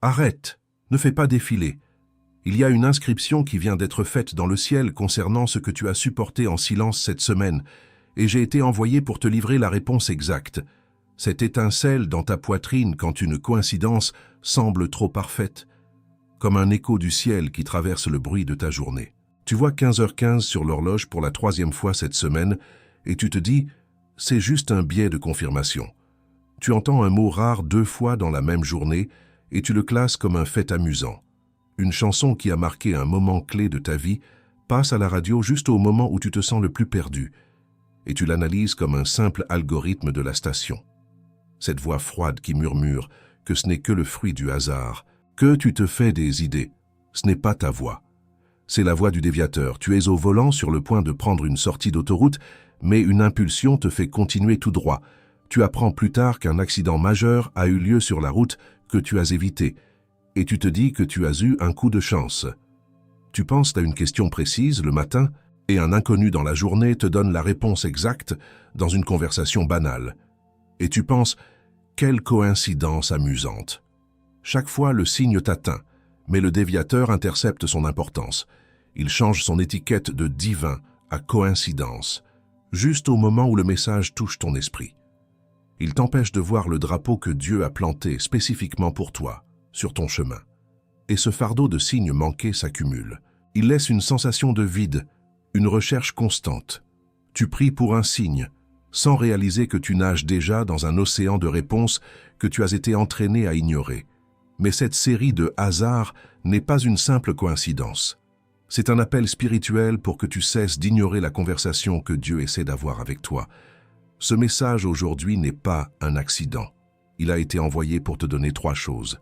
Arrête, ne fais pas défiler. Il y a une inscription qui vient d'être faite dans le ciel concernant ce que tu as supporté en silence cette semaine, et j'ai été envoyé pour te livrer la réponse exacte. Cette étincelle dans ta poitrine quand une coïncidence semble trop parfaite, comme un écho du ciel qui traverse le bruit de ta journée. Tu vois 15h15 sur l'horloge pour la 3e fois cette semaine, et tu te dis « c'est juste un biais de confirmation ». Tu entends un mot rare 2 fois dans la même journée, et tu le classes comme un fait amusant. Une chanson qui a marqué un moment clé de ta vie passe à la radio juste au moment où tu te sens le plus perdu, et tu l'analyses comme un simple algorithme de la station. Cette voix froide qui murmure que ce n'est que le fruit du hasard, que tu te fais des idées. Ce n'est pas ta voix. C'est la voix du déviateur. Tu es au volant sur le point de prendre une sortie d'autoroute, mais une impulsion te fait continuer tout droit. Tu apprends plus tard qu'un accident majeur a eu lieu sur la route que tu as évité, et tu te dis que tu as eu un coup de chance. Tu penses à une question précise le matin, et un inconnu dans la journée te donne la réponse exacte dans une conversation banale. Et tu penses, quelle coïncidence amusante. Chaque fois, le signe t'atteint, mais le déviateur intercepte son importance. Il change son étiquette de divin à coïncidence, juste au moment où le message touche ton esprit. Il t'empêche de voir le drapeau que Dieu a planté spécifiquement pour toi, sur ton chemin. Et ce fardeau de signes manqués s'accumule. Il laisse une sensation de vide, une recherche constante. Tu pries pour un signe, sans réaliser que tu nages déjà dans un océan de réponses que tu as été entraîné à ignorer. Mais cette série de hasards n'est pas une simple coïncidence. C'est un appel spirituel pour que tu cesses d'ignorer la conversation que Dieu essaie d'avoir avec toi. Ce message aujourd'hui n'est pas un accident. Il a été envoyé pour te donner 3 choses.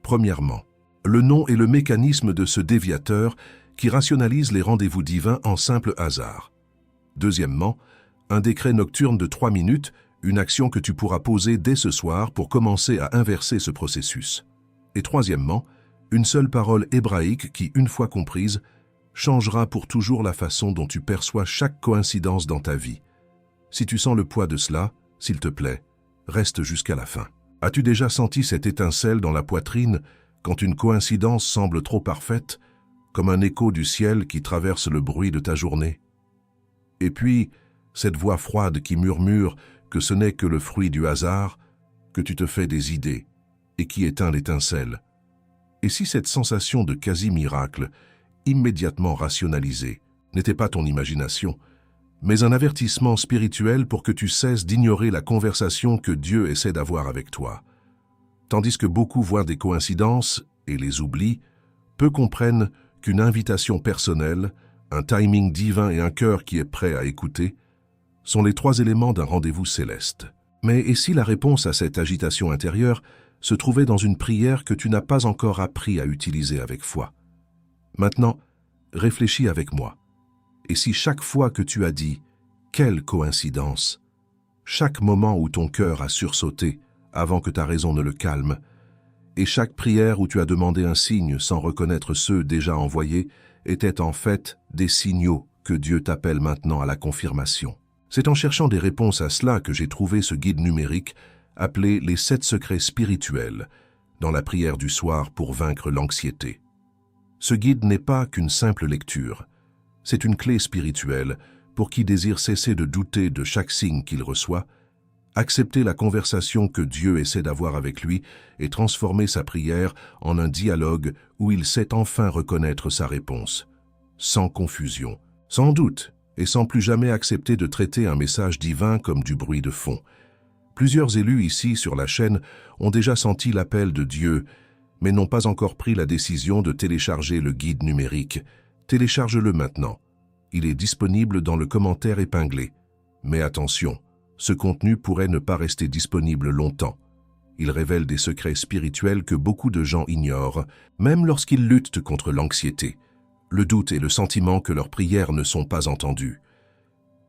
Premièrement, le nom et le mécanisme de ce déviateur qui rationalise les rendez-vous divins en simple hasard. Deuxièmement, un décret nocturne de 3 minutes, une action que tu pourras poser dès ce soir pour commencer à inverser ce processus. Et troisièmement, une seule parole hébraïque qui, une fois comprise, changera pour toujours la façon dont tu perçois chaque coïncidence dans ta vie. Si tu sens le poids de cela, s'il te plaît, reste jusqu'à la fin. As-tu déjà senti cette étincelle dans la poitrine quand une coïncidence semble trop parfaite, comme un écho du ciel qui traverse le bruit de ta journée? Et puis, cette voix froide qui murmure que ce n'est que le fruit du hasard, que tu te fais des idées, et qui éteint l'étincelle. Et si cette sensation de quasi-miracle, immédiatement rationalisée, n'était pas ton imagination, mais un avertissement spirituel pour que tu cesses d'ignorer la conversation que Dieu essaie d'avoir avec toi. Tandis que beaucoup voient des coïncidences et les oublient, peu comprennent qu'une invitation personnelle, un timing divin et un cœur qui est prêt à écouter, sont les 3 éléments d'un rendez-vous céleste. Mais et si la réponse à cette agitation intérieure se trouvait dans une prière que tu n'as pas encore appris à utiliser avec foi? Maintenant, réfléchis avec moi. Et si chaque fois que tu as dit « quelle coïncidence », chaque moment où ton cœur a sursauté avant que ta raison ne le calme, et chaque prière où tu as demandé un signe sans reconnaître ceux déjà envoyés, étaient en fait des signaux que Dieu t'appelle maintenant à la confirmation. C'est en cherchant des réponses à cela que j'ai trouvé ce guide numérique appelé « Les 7 secrets spirituels » dans la prière du soir pour vaincre l'anxiété. Ce guide n'est pas qu'une simple lecture, c'est une clé spirituelle pour qui désire cesser de douter de chaque signe qu'il reçoit, accepter la conversation que Dieu essaie d'avoir avec lui et transformer sa prière en un dialogue où il sait enfin reconnaître sa réponse, sans confusion, sans doute, et sans plus jamais accepter de traiter un message divin comme du bruit de fond. Plusieurs élus ici sur la chaîne ont déjà senti l'appel de Dieu, mais n'ont pas encore pris la décision de télécharger le guide numérique. Télécharge-le maintenant. Il est disponible dans le commentaire épinglé. Mais attention, ce contenu pourrait ne pas rester disponible longtemps. Il révèle des secrets spirituels que beaucoup de gens ignorent, même lorsqu'ils luttent contre l'anxiété, le doute et le sentiment que leurs prières ne sont pas entendues.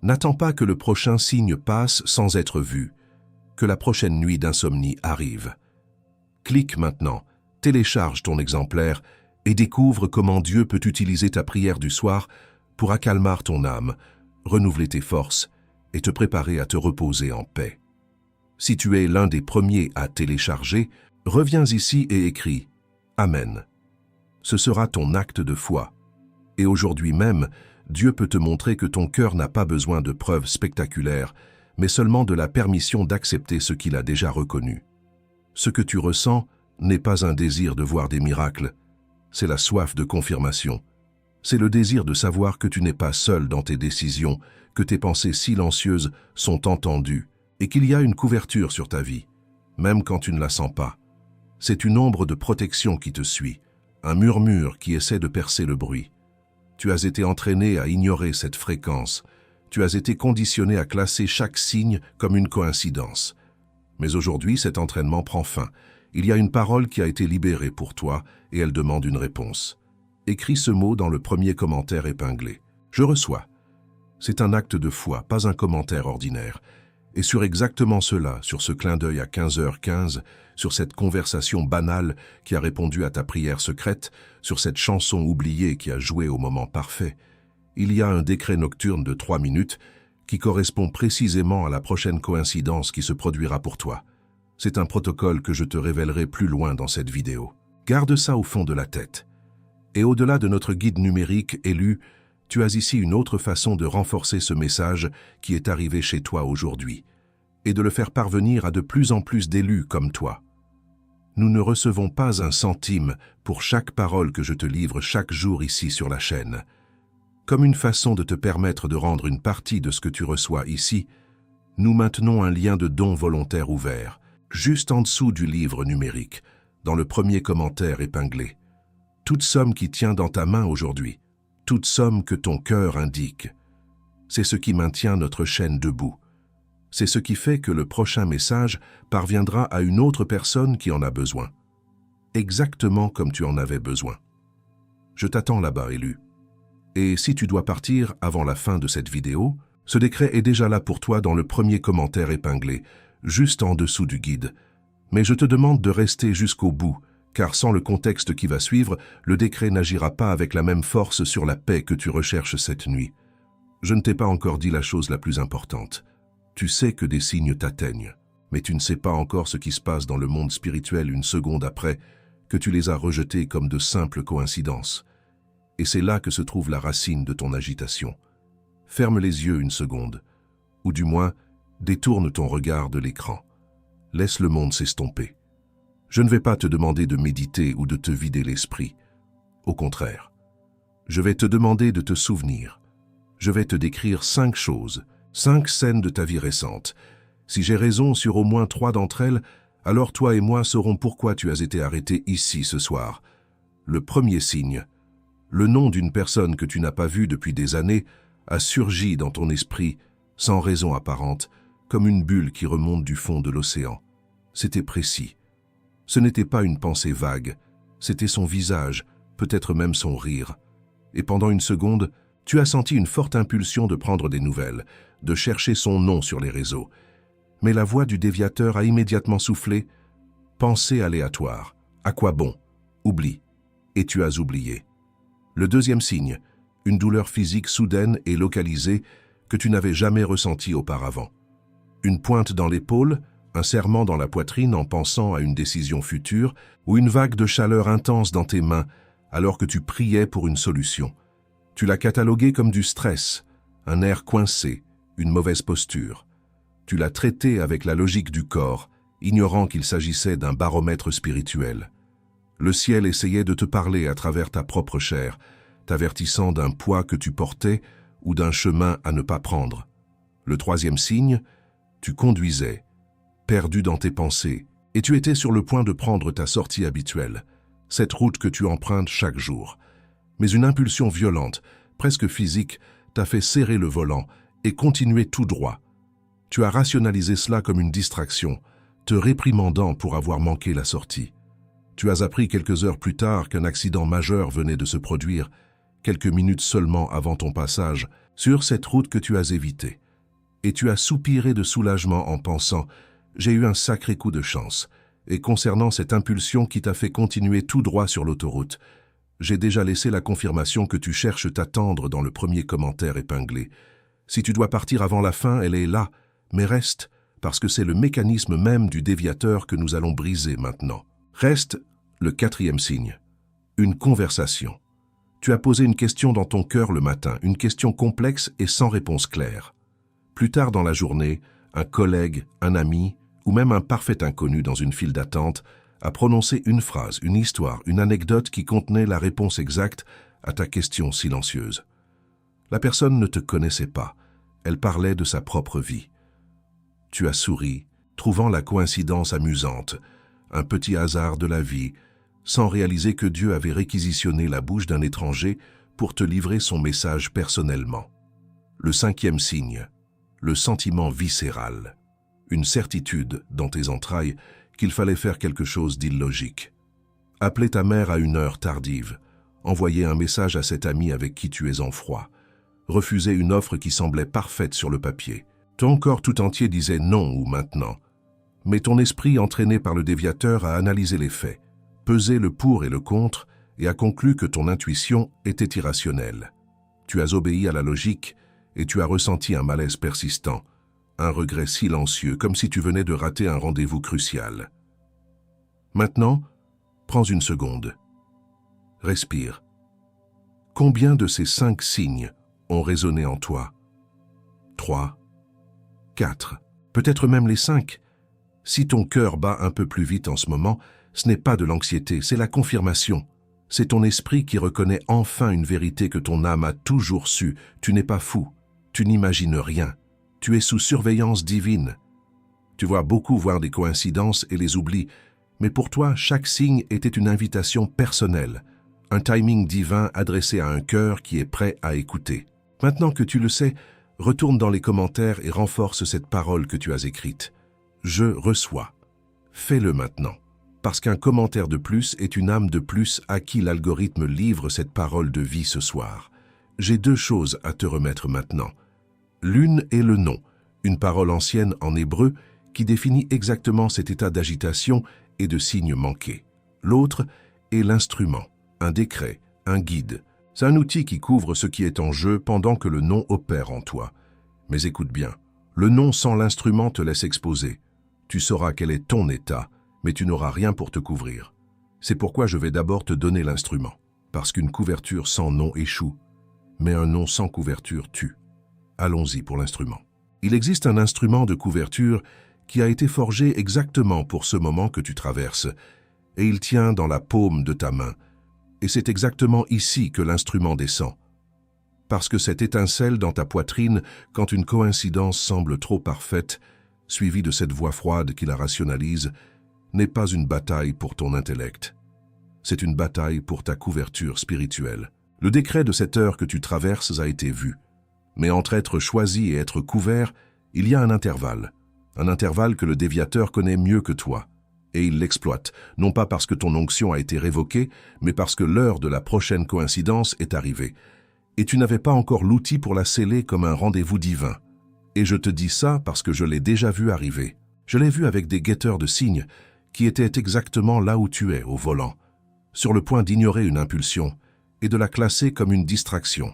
N'attends pas que le prochain signe passe sans être vu, que la prochaine nuit d'insomnie arrive. Clique maintenant, télécharge ton exemplaire et découvre comment Dieu peut utiliser ta prière du soir pour accalmer ton âme, renouveler tes forces et te préparer à te reposer en paix. Si tu es l'un des premiers à télécharger, Reviens ici et écris « Amen ». Ce sera ton acte de foi. Et aujourd'hui même, Dieu peut te montrer que ton cœur n'a pas besoin de preuves spectaculaires, mais seulement de la permission d'accepter ce qu'il a déjà reconnu. Ce que tu ressens n'est pas un désir de voir des miracles, c'est la soif de confirmation. C'est le désir de savoir que tu n'es pas seul dans tes décisions, que tes pensées silencieuses sont entendues et qu'il y a une couverture sur ta vie, même quand tu ne la sens pas. C'est une ombre de protection qui te suit, un murmure qui essaie de percer le bruit. Tu as été entraîné à ignorer cette fréquence. Tu as été conditionné à classer chaque signe comme une coïncidence. Mais aujourd'hui, cet entraînement prend fin. Il y a une parole qui a été libérée pour toi et elle demande une réponse. Écris ce mot dans le premier commentaire épinglé. Je reçois. C'est un acte de foi, pas un commentaire ordinaire. Et sur exactement cela, sur ce clin d'œil à 15h15, sur cette conversation banale qui a répondu à ta prière secrète, sur cette chanson oubliée qui a joué au moment parfait, il y a un décret nocturne de 3 minutes qui correspond précisément à la prochaine coïncidence qui se produira pour toi. C'est un protocole que je te révélerai plus loin dans cette vidéo. Garde ça au fond de la tête. Et au-delà de notre guide numérique élu, tu as ici une autre façon de renforcer ce message qui est arrivé chez toi aujourd'hui, et de le faire parvenir à de plus en plus d'élus comme toi. Nous ne recevons pas un centime pour chaque parole que je te livre chaque jour ici sur la chaîne. Comme une façon de te permettre de rendre une partie de ce que tu reçois ici, nous maintenons un lien de don volontaire ouvert, juste en dessous du livre numérique, dans le premier commentaire épinglé. Toute somme qui tient dans ta main aujourd'hui, toute somme que ton cœur indique, c'est ce qui maintient notre chaîne debout. C'est ce qui fait que le prochain message parviendra à une autre personne qui en a besoin. Exactement comme tu en avais besoin. Je t'attends là-bas, élu. Et si tu dois partir avant la fin de cette vidéo, ce décret est déjà là pour toi dans le premier commentaire épinglé, juste en dessous du guide. Mais je te demande de rester jusqu'au bout, car sans le contexte qui va suivre, le décret n'agira pas avec la même force sur la paix que tu recherches cette nuit. Je ne t'ai pas encore dit la chose la plus importante. Tu sais que des signes t'atteignent, mais tu ne sais pas encore ce qui se passe dans le monde spirituel une seconde après que tu les as rejetés comme de simples coïncidences. Et c'est là que se trouve la racine de ton agitation. Ferme les yeux une seconde, ou du moins, détourne ton regard de l'écran. Laisse le monde s'estomper. Je ne vais pas te demander de méditer ou de te vider l'esprit. Au contraire, je vais te demander de te souvenir. Je vais te décrire 5 choses, 5 scènes de ta vie récente. Si j'ai raison sur au moins 3 d'entre elles, alors toi et moi saurons pourquoi tu as été arrêté ici ce soir. Le premier signe, le nom d'une personne que tu n'as pas vue depuis des années, a surgi dans ton esprit, sans raison apparente, comme une bulle qui remonte du fond de l'océan. C'était précis. Ce n'était pas une pensée vague, c'était son visage, peut-être même son rire. Et pendant une seconde, tu as senti une forte impulsion de prendre des nouvelles, de chercher son nom sur les réseaux. Mais la voix du déviateur a immédiatement soufflé « Pensée aléatoire. À quoi bon? Oublie. » Et tu as oublié. Le deuxième signe, une douleur physique soudaine et localisée que tu n'avais jamais ressentie auparavant. Une pointe dans l'épaule, un serrement dans la poitrine en pensant à une décision future, ou une vague de chaleur intense dans tes mains alors que tu priais pour une solution. Tu l'as catalogué comme du stress, un air coincé, une mauvaise posture. Tu l'as traité avec la logique du corps, ignorant qu'il s'agissait d'un baromètre spirituel. Le ciel essayait de te parler à travers ta propre chair, t'avertissant d'un poids que tu portais ou d'un chemin à ne pas prendre. Le troisième signe, tu conduisais, perdu dans tes pensées, et tu étais sur le point de prendre ta sortie habituelle, cette route que tu empruntes chaque jour. Mais une impulsion violente, presque physique, t'a fait serrer le volant et continuer tout droit. Tu as rationalisé cela comme une distraction, te réprimandant pour avoir manqué la sortie. Tu as appris quelques heures plus tard qu'un accident majeur venait de se produire, quelques minutes seulement avant ton passage, sur cette route que tu as évitée. Et tu as soupiré de soulagement en pensant « J'ai eu un sacré coup de chance ». Et concernant cette impulsion qui t'a fait continuer tout droit sur l'autoroute, j'ai déjà laissé la confirmation que tu cherches t'attendre dans le premier commentaire épinglé. Si tu dois partir avant la fin, elle est là, mais reste, parce que c'est le mécanisme même du déviateur que nous allons briser maintenant. Reste le quatrième signe, une conversation. Tu as posé une question dans ton cœur le matin, une question complexe et sans réponse claire. Plus tard dans la journée, un collègue, un ami ou même un parfait inconnu dans une file d'attente a prononcé une phrase, une histoire, une anecdote qui contenait la réponse exacte à ta question silencieuse. La personne ne te connaissait pas, elle parlait de sa propre vie. Tu as souri, trouvant la coïncidence amusante, un petit hasard de la vie, sans réaliser que Dieu avait réquisitionné la bouche d'un étranger pour te livrer son message personnellement. Le cinquième signe, le sentiment viscéral, une certitude dans tes entrailles qu'il fallait faire quelque chose d'illogique. Appeler ta mère à une heure tardive, envoyer un message à cet ami avec qui tu es en froid, refuser une offre qui semblait parfaite sur le papier. Ton corps tout entier disait non ou maintenant, mais ton esprit, entraîné par le déviateur, a analysé les faits, pesé le pour et le contre et a conclu que ton intuition était irrationnelle. Tu as obéi à la logique et tu as ressenti un malaise persistant, un regret silencieux, comme si tu venais de rater un rendez-vous crucial. Maintenant, prends une seconde. Respire. Combien de ces 5 signes ont résonné en toi? 3, 4, peut-être même les 5. Si ton cœur bat un peu plus vite en ce moment, ce n'est pas de l'anxiété, c'est la confirmation. C'est ton esprit qui reconnaît enfin une vérité que ton âme a toujours su. Tu n'es pas fou, tu n'imagines rien, tu es sous surveillance divine. Tu vois beaucoup voir des coïncidences et les oublies, mais pour toi, chaque signe était une invitation personnelle, un timing divin adressé à un cœur qui est prêt à écouter. Maintenant que tu le sais, retourne dans les commentaires et renforce cette parole que tu as écrite. Je reçois. Fais-le maintenant. Parce qu'un commentaire de plus est une âme de plus à qui l'algorithme livre cette parole de vie ce soir. J'ai 2 choses à te remettre maintenant. L'une est le nom, une parole ancienne en hébreu qui définit exactement cet état d'agitation et de signes manqués. L'autre est l'instrument, un décret, un guide. C'est un outil qui couvre ce qui est en jeu pendant que le nom opère en toi. Mais écoute bien, le nom sans l'instrument te laisse exposer. Tu sauras quel est ton état, mais tu n'auras rien pour te couvrir. C'est pourquoi je vais d'abord te donner l'instrument, parce qu'une couverture sans nom échoue, mais un nom sans couverture tue. Allons-y pour l'instrument. Il existe un instrument de couverture qui a été forgé exactement pour ce moment que tu traverses, et il tient dans la paume de ta main, et c'est exactement ici que l'instrument descend. Parce que cette étincelle dans ta poitrine, quand une coïncidence semble trop parfaite, suivie de cette voix froide qui la rationalise, n'est pas une bataille pour ton intellect. C'est une bataille pour ta couverture spirituelle. Le décret de cette heure que tu traverses a été vu. Mais entre être choisi et être couvert, il y a un intervalle que le déviateur connaît mieux que toi. Et il l'exploite, non pas parce que ton onction a été révoquée, mais parce que l'heure de la prochaine coïncidence est arrivée. Et tu n'avais pas encore l'outil pour la sceller comme un rendez-vous divin. Et je te dis ça parce que je l'ai déjà vu arriver. Je l'ai vu avec des guetteurs de signes qui étaient exactement là où tu es, au volant, sur le point d'ignorer une impulsion et de la classer comme une distraction.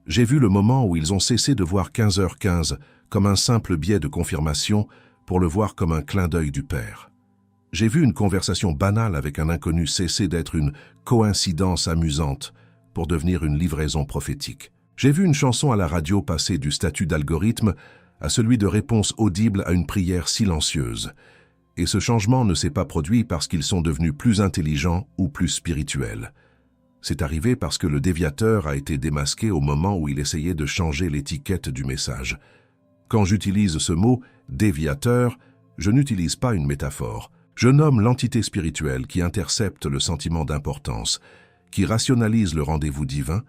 J'ai vu le moment où ils ont cessé de voir 15h15 comme un simple biais de confirmation pour le voir comme un clin d'œil du Père. J'ai vu une conversation banale avec un inconnu cesser d'être une coïncidence amusante pour devenir une livraison prophétique. J'ai vu une chanson à la radio passer du statut d'algorithme à celui de réponse audible à une prière silencieuse. Et ce changement ne s'est pas produit parce qu'ils sont devenus plus intelligents ou plus spirituels. C'est arrivé parce que le déviateur a été démasqué au moment où il essayait de changer l'étiquette du message. Quand j'utilise ce mot « déviateur », je n'utilise pas une métaphore. Je nomme l'entité spirituelle qui intercepte le sentiment d'importance, qui rationalise le rendez-vous divin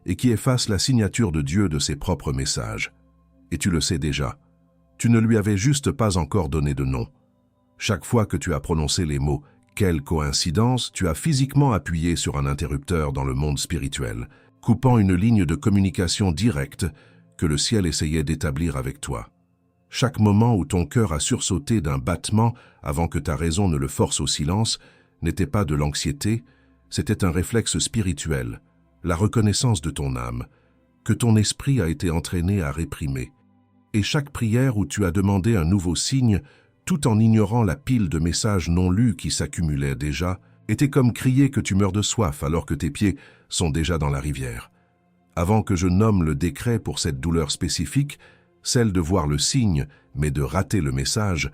et qui efface la signature de Dieu de ses propres messages. Et tu le sais déjà, tu ne lui avais juste pas encore donné de nom. Chaque fois que tu as prononcé les mots « quelle coïncidence », tu as physiquement appuyé sur un interrupteur dans le monde spirituel, coupant une ligne de communication directe que le ciel essayait d'établir avec toi. Chaque moment où ton cœur a sursauté d'un battement avant que ta raison ne le force au silence n'était pas de l'anxiété, c'était un réflexe spirituel, la reconnaissance de ton âme, que ton esprit a été entraîné à réprimer. Et chaque prière où tu as demandé un nouveau signe, tout en ignorant la pile de messages non lus qui s'accumulaient déjà, était comme crier que tu meurs de soif alors que tes pieds sont déjà dans la rivière. Avant que je nomme le décret pour cette douleur spécifique, celle de voir le signe, mais de rater le message,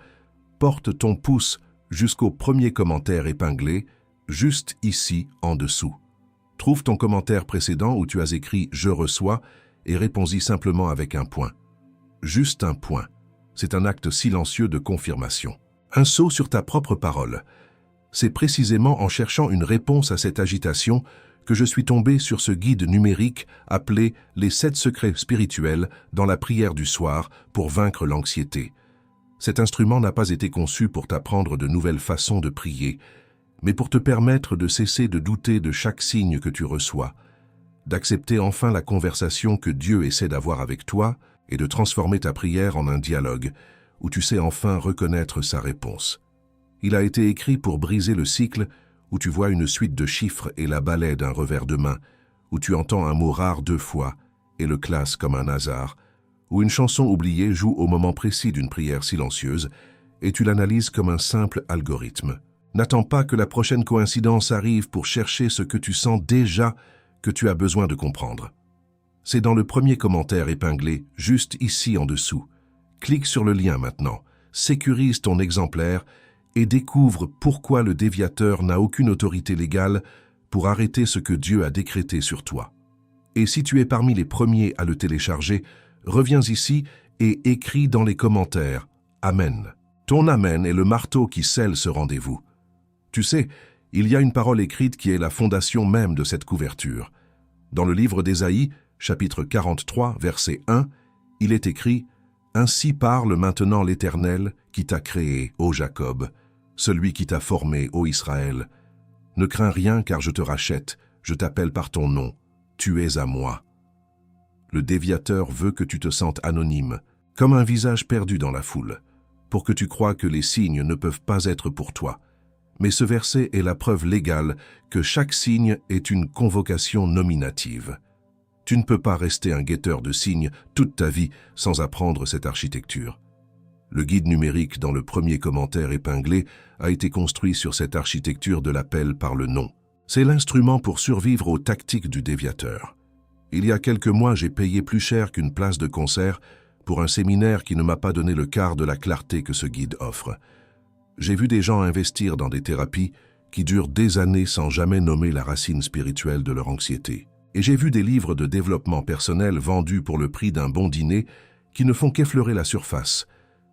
porte ton pouce jusqu'au premier commentaire épinglé, juste ici en dessous. Trouve ton commentaire précédent où tu as écrit « Je reçois » et réponds-y simplement avec un point. Juste un point. C'est un acte silencieux de confirmation. Un saut sur ta propre parole. C'est précisément en cherchant une réponse à cette agitation que je suis tombé sur ce guide numérique appelé « Les 7 secrets spirituels dans la prière du soir pour vaincre l'anxiété ». Cet instrument n'a pas été conçu pour t'apprendre de nouvelles façons de prier, mais pour te permettre de cesser de douter de chaque signe que tu reçois, d'accepter enfin la conversation que Dieu essaie d'avoir avec toi et de transformer ta prière en un dialogue où tu sais enfin reconnaître sa réponse. Il a été écrit pour briser le cycle où tu vois une suite de chiffres et la balai d'un revers de main, où tu entends un mot rare 2 fois et le classes comme un hasard, où une chanson oubliée joue au moment précis d'une prière silencieuse et tu l'analyses comme un simple algorithme. N'attends pas que la prochaine coïncidence arrive pour chercher ce que tu sens déjà que tu as besoin de comprendre. C'est dans le premier commentaire épinglé, juste ici en dessous. Clique sur le lien maintenant, sécurise ton exemplaire et découvre pourquoi le déviateur n'a aucune autorité légale pour arrêter ce que Dieu a décrété sur toi. Et si tu es parmi les premiers à le télécharger, reviens ici et écris dans les commentaires « Amen ». Ton Amen est le marteau qui scelle ce rendez-vous. Tu sais, il y a une parole écrite qui est la fondation même de cette couverture. Dans le livre d'Ésaïe, chapitre 43, verset 1, il est écrit « Ainsi parle maintenant l'Éternel qui t'a créé, ô Jacob, celui qui t'a formé, ô Israël. Ne crains rien car je te rachète, je t'appelle par ton nom, tu es à moi. » Le déviateur veut que tu te sentes anonyme, comme un visage perdu dans la foule, pour que tu crois que les signes ne peuvent pas être pour toi. Mais ce verset est la preuve légale que chaque signe est une convocation nominative. Tu ne peux pas rester un guetteur de signes toute ta vie sans apprendre cette architecture. Le guide numérique dans le premier commentaire épinglé a été construit sur cette architecture de l'appel par le nom. C'est l'instrument pour survivre aux tactiques du déviateur. Il y a quelques mois, j'ai payé plus cher qu'une place de concert pour un séminaire qui ne m'a pas donné le quart de la clarté que ce guide offre. J'ai vu des gens investir dans des thérapies qui durent des années sans jamais nommer la racine spirituelle de leur anxiété. Et j'ai vu des livres de développement personnel vendus pour le prix d'un bon dîner qui ne font qu'effleurer la surface.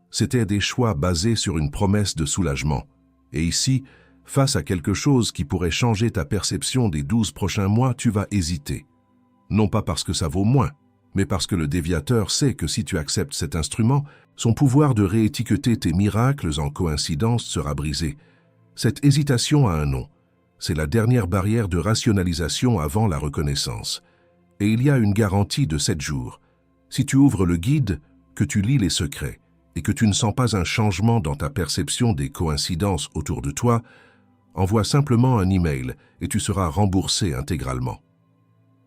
C'étaient des choix basés sur une promesse de soulagement. Et ici, face à quelque chose qui pourrait changer ta perception des 12 prochains mois, tu vas hésiter. Non pas parce que ça vaut moins, mais parce que le déviateur sait que si tu acceptes cet instrument, son pouvoir de réétiqueter tes miracles en coïncidence sera brisé. Cette hésitation a un nom. C'est la dernière barrière de rationalisation avant la reconnaissance. Et il y a une garantie de 7 jours. Si tu ouvres le guide, que tu lis les secrets, et que tu ne sens pas un changement dans ta perception des coïncidences autour de toi, envoie simplement un email et tu seras remboursé intégralement.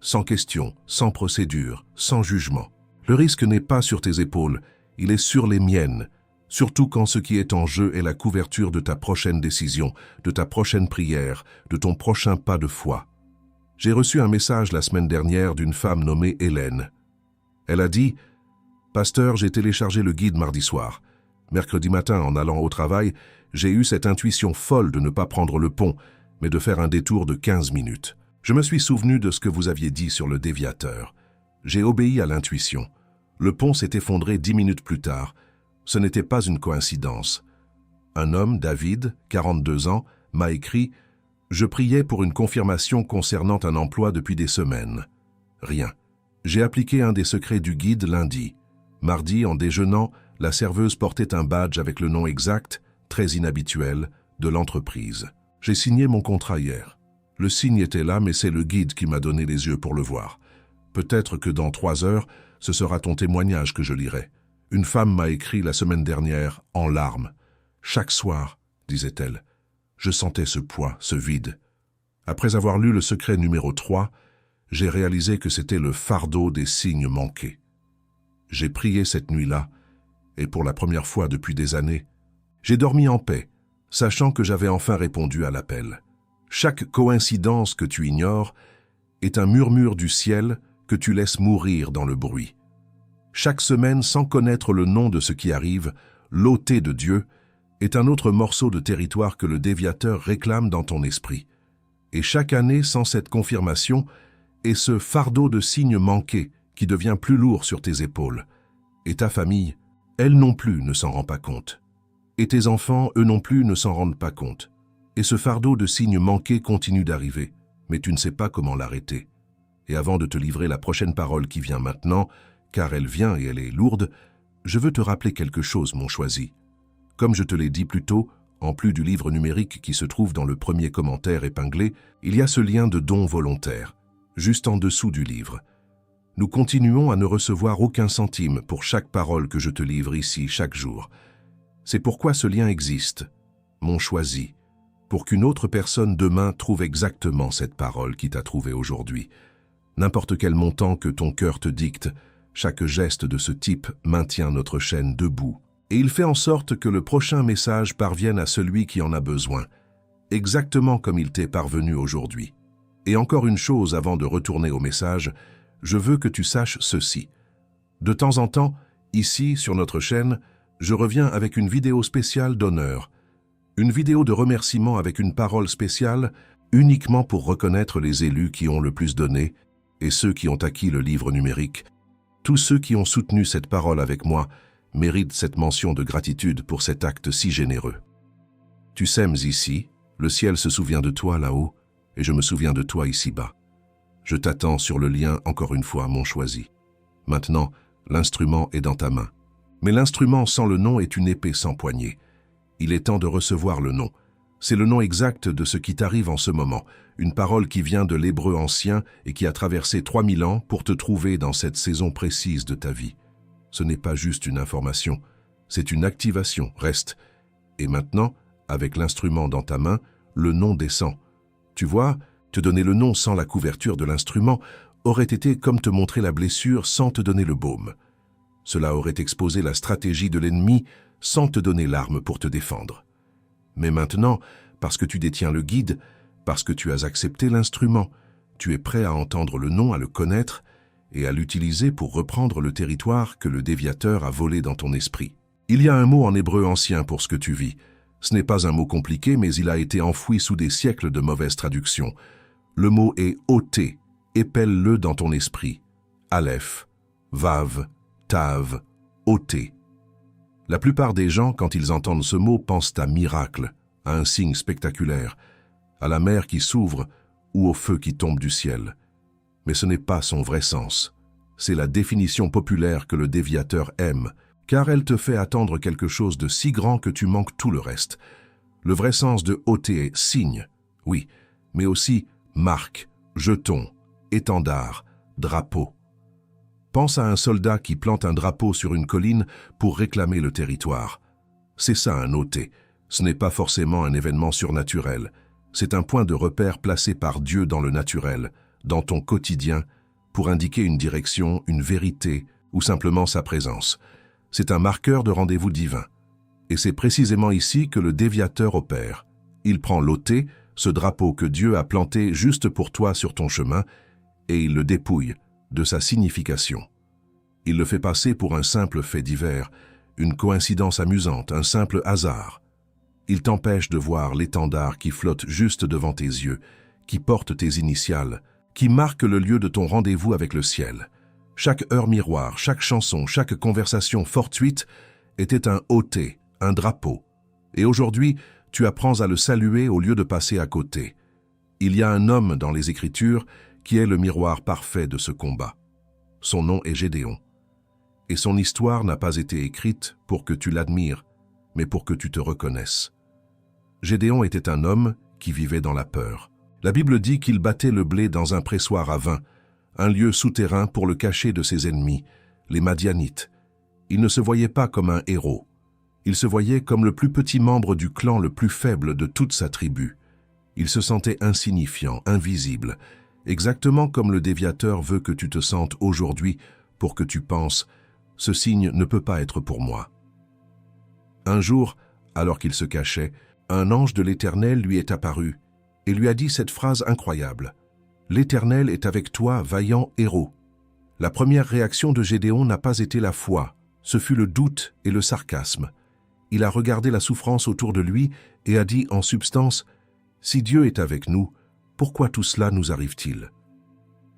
Sans question, sans procédure, sans jugement. Le risque n'est pas sur tes épaules, il est sur les miennes, surtout quand ce qui est en jeu est la couverture de ta prochaine décision, de ta prochaine prière, de ton prochain pas de foi. J'ai reçu un message la semaine dernière d'une femme nommée Hélène. Elle a dit « Pasteur, j'ai téléchargé le guide mardi soir. Mercredi matin, en allant au travail, j'ai eu cette intuition folle de ne pas prendre le pont, mais de faire un détour de 15 minutes. Je me suis souvenu de ce que vous aviez dit sur le déviateur. J'ai obéi à l'intuition. Le pont s'est effondré 10 minutes plus tard. Ce n'était pas une coïncidence. Un homme, David, 42 ans, m'a écrit « Je priais pour une confirmation concernant un emploi depuis des semaines. » Rien. J'ai appliqué un des secrets du guide lundi. Mardi, en déjeunant, la serveuse portait un badge avec le nom exact, très inhabituel, de l'entreprise. J'ai signé mon contrat hier. Le signe était là, mais c'est le guide qui m'a donné les yeux pour le voir. Peut-être que dans 3 heures, ce sera ton témoignage que je lirai. Une femme m'a écrit la semaine dernière, en larmes. Chaque soir, disait-elle, je sentais ce poids, ce vide. Après avoir lu le secret numéro 3, j'ai réalisé que c'était le fardeau des signes manqués. J'ai prié cette nuit-là, et pour la première fois depuis des années, J'ai dormi en paix, sachant que j'avais enfin répondu à l'appel. Chaque coïncidence que tu ignores est un murmure du ciel que tu laisses mourir dans le bruit. Chaque semaine, sans connaître le nom de ce qui arrive, l'ôté de Dieu est un autre morceau de territoire que le déviateur réclame dans ton esprit. Et chaque année, sans cette confirmation, est ce fardeau de signes manqués qui devient plus lourd sur tes épaules. Et ta famille, elle non plus ne s'en rend pas compte. Et tes enfants, eux non plus, ne s'en rendent pas compte. Et ce fardeau de signes manqués continue d'arriver, mais tu ne sais pas comment l'arrêter. Et avant de te livrer la prochaine parole qui vient maintenant, car elle vient et elle est lourde, je veux te rappeler quelque chose, mon choisi. Comme je te l'ai dit plus tôt, en plus du livre numérique qui se trouve dans le premier commentaire épinglé, il y a ce lien de don volontaire, juste en dessous du livre. Nous continuons à ne recevoir aucun centime pour chaque parole que je te livre ici chaque jour. C'est pourquoi ce lien existe, mon choisi, pour qu'une autre personne demain trouve exactement cette parole qui t'a trouvé aujourd'hui. N'importe quel montant que ton cœur te dicte, chaque geste de ce type maintient notre chaîne debout. Et il fait en sorte que le prochain message parvienne à celui qui en a besoin, exactement comme il t'est parvenu aujourd'hui. Et encore une chose avant de retourner au message, je veux que tu saches ceci. De temps en temps, ici, sur notre chaîne, je reviens avec une vidéo spéciale d'honneur, une vidéo de remerciement avec une parole spéciale, uniquement pour reconnaître les élus qui ont le plus donné et ceux qui ont acquis le livre numérique. Tous ceux qui ont soutenu cette parole avec moi méritent cette mention de gratitude pour cet acte si généreux. Tu sèmes ici, le ciel se souvient de toi là-haut, et je me souviens de toi ici-bas. Je t'attends sur le lien encore une fois, mon choisi. Maintenant, l'instrument est dans ta main. Mais l'instrument sans le nom est une épée sans poignée. Il est temps de recevoir le nom. C'est le nom exact de ce qui t'arrive en ce moment, une parole qui vient de l'hébreu ancien et qui a traversé 3000 ans pour te trouver dans cette saison précise de ta vie. Ce n'est pas juste une information, c'est une activation, reste. Et maintenant, avec l'instrument dans ta main, le nom descend. Tu vois, te donner le nom sans la couverture de l'instrument aurait été comme te montrer la blessure sans te donner le baume. Cela aurait exposé la stratégie de l'ennemi sans te donner l'arme pour te défendre. Mais maintenant, parce que tu détiens le guide, parce que tu as accepté l'instrument, tu es prêt à entendre le nom, à le connaître et à l'utiliser pour reprendre le territoire que le déviateur a volé dans ton esprit. Il y a un mot en hébreu ancien pour ce que tu vis. Ce n'est pas un mot compliqué, mais il a été enfoui sous des siècles de mauvaises traductions. Le mot est « ôté », épelle-le dans ton esprit. Aleph, Vav, Tav, ôté. La plupart des gens, quand ils entendent ce mot, pensent à miracle, à un signe spectaculaire, à la mer qui s'ouvre ou au feu qui tombe du ciel. Mais ce n'est pas son vrai sens. C'est la définition populaire que le déviateur aime, car elle te fait attendre quelque chose de si grand que tu manques tout le reste. Le vrai sens de ôter est signe, oui, mais aussi marque, jeton, étendard, drapeau. Pense à un soldat qui plante un drapeau sur une colline pour réclamer le territoire. C'est ça un ôté. Ce n'est pas forcément un événement surnaturel. C'est un point de repère placé par Dieu dans le naturel, dans ton quotidien, pour indiquer une direction, une vérité ou simplement sa présence. C'est un marqueur de rendez-vous divin. Et c'est précisément ici que le déviateur opère. Il prend l'ôté, ce drapeau que Dieu a planté juste pour toi sur ton chemin, et il le dépouille de sa signification. Il le fait passer pour un simple fait divers, une coïncidence amusante, un simple hasard. Il t'empêche de voir l'étendard qui flotte juste devant tes yeux, qui porte tes initiales, qui marque le lieu de ton rendez-vous avec le ciel. Chaque heure miroir, chaque chanson, chaque conversation fortuite était un ôté, un drapeau. Et aujourd'hui, tu apprends à le saluer au lieu de passer à côté. Il y a un homme dans les Écritures qui est le miroir parfait de ce combat. Son nom est Gédéon. Et son histoire n'a pas été écrite pour que tu l'admires, mais pour que tu te reconnaisses. Gédéon était un homme qui vivait dans la peur. La Bible dit qu'il battait le blé dans un pressoir à vin, un lieu souterrain pour le cacher de ses ennemis, les Madianites. Il ne se voyait pas comme un héros. Il se voyait comme le plus petit membre du clan le plus faible de toute sa tribu. Il se sentait insignifiant, invisible, exactement comme le déviateur veut que tu te sentes aujourd'hui pour que tu penses « ce signe ne peut pas être pour moi ». Un jour, alors qu'il se cachait, un ange de l'Éternel lui est apparu et lui a dit cette phrase incroyable. « L'Éternel est avec toi, vaillant héros. » La première réaction de Gédéon n'a pas été la foi, ce fut le doute et le sarcasme. Il a regardé la souffrance autour de lui et a dit en substance « Si Dieu est avec nous, pourquoi tout cela nous arrive-t-il »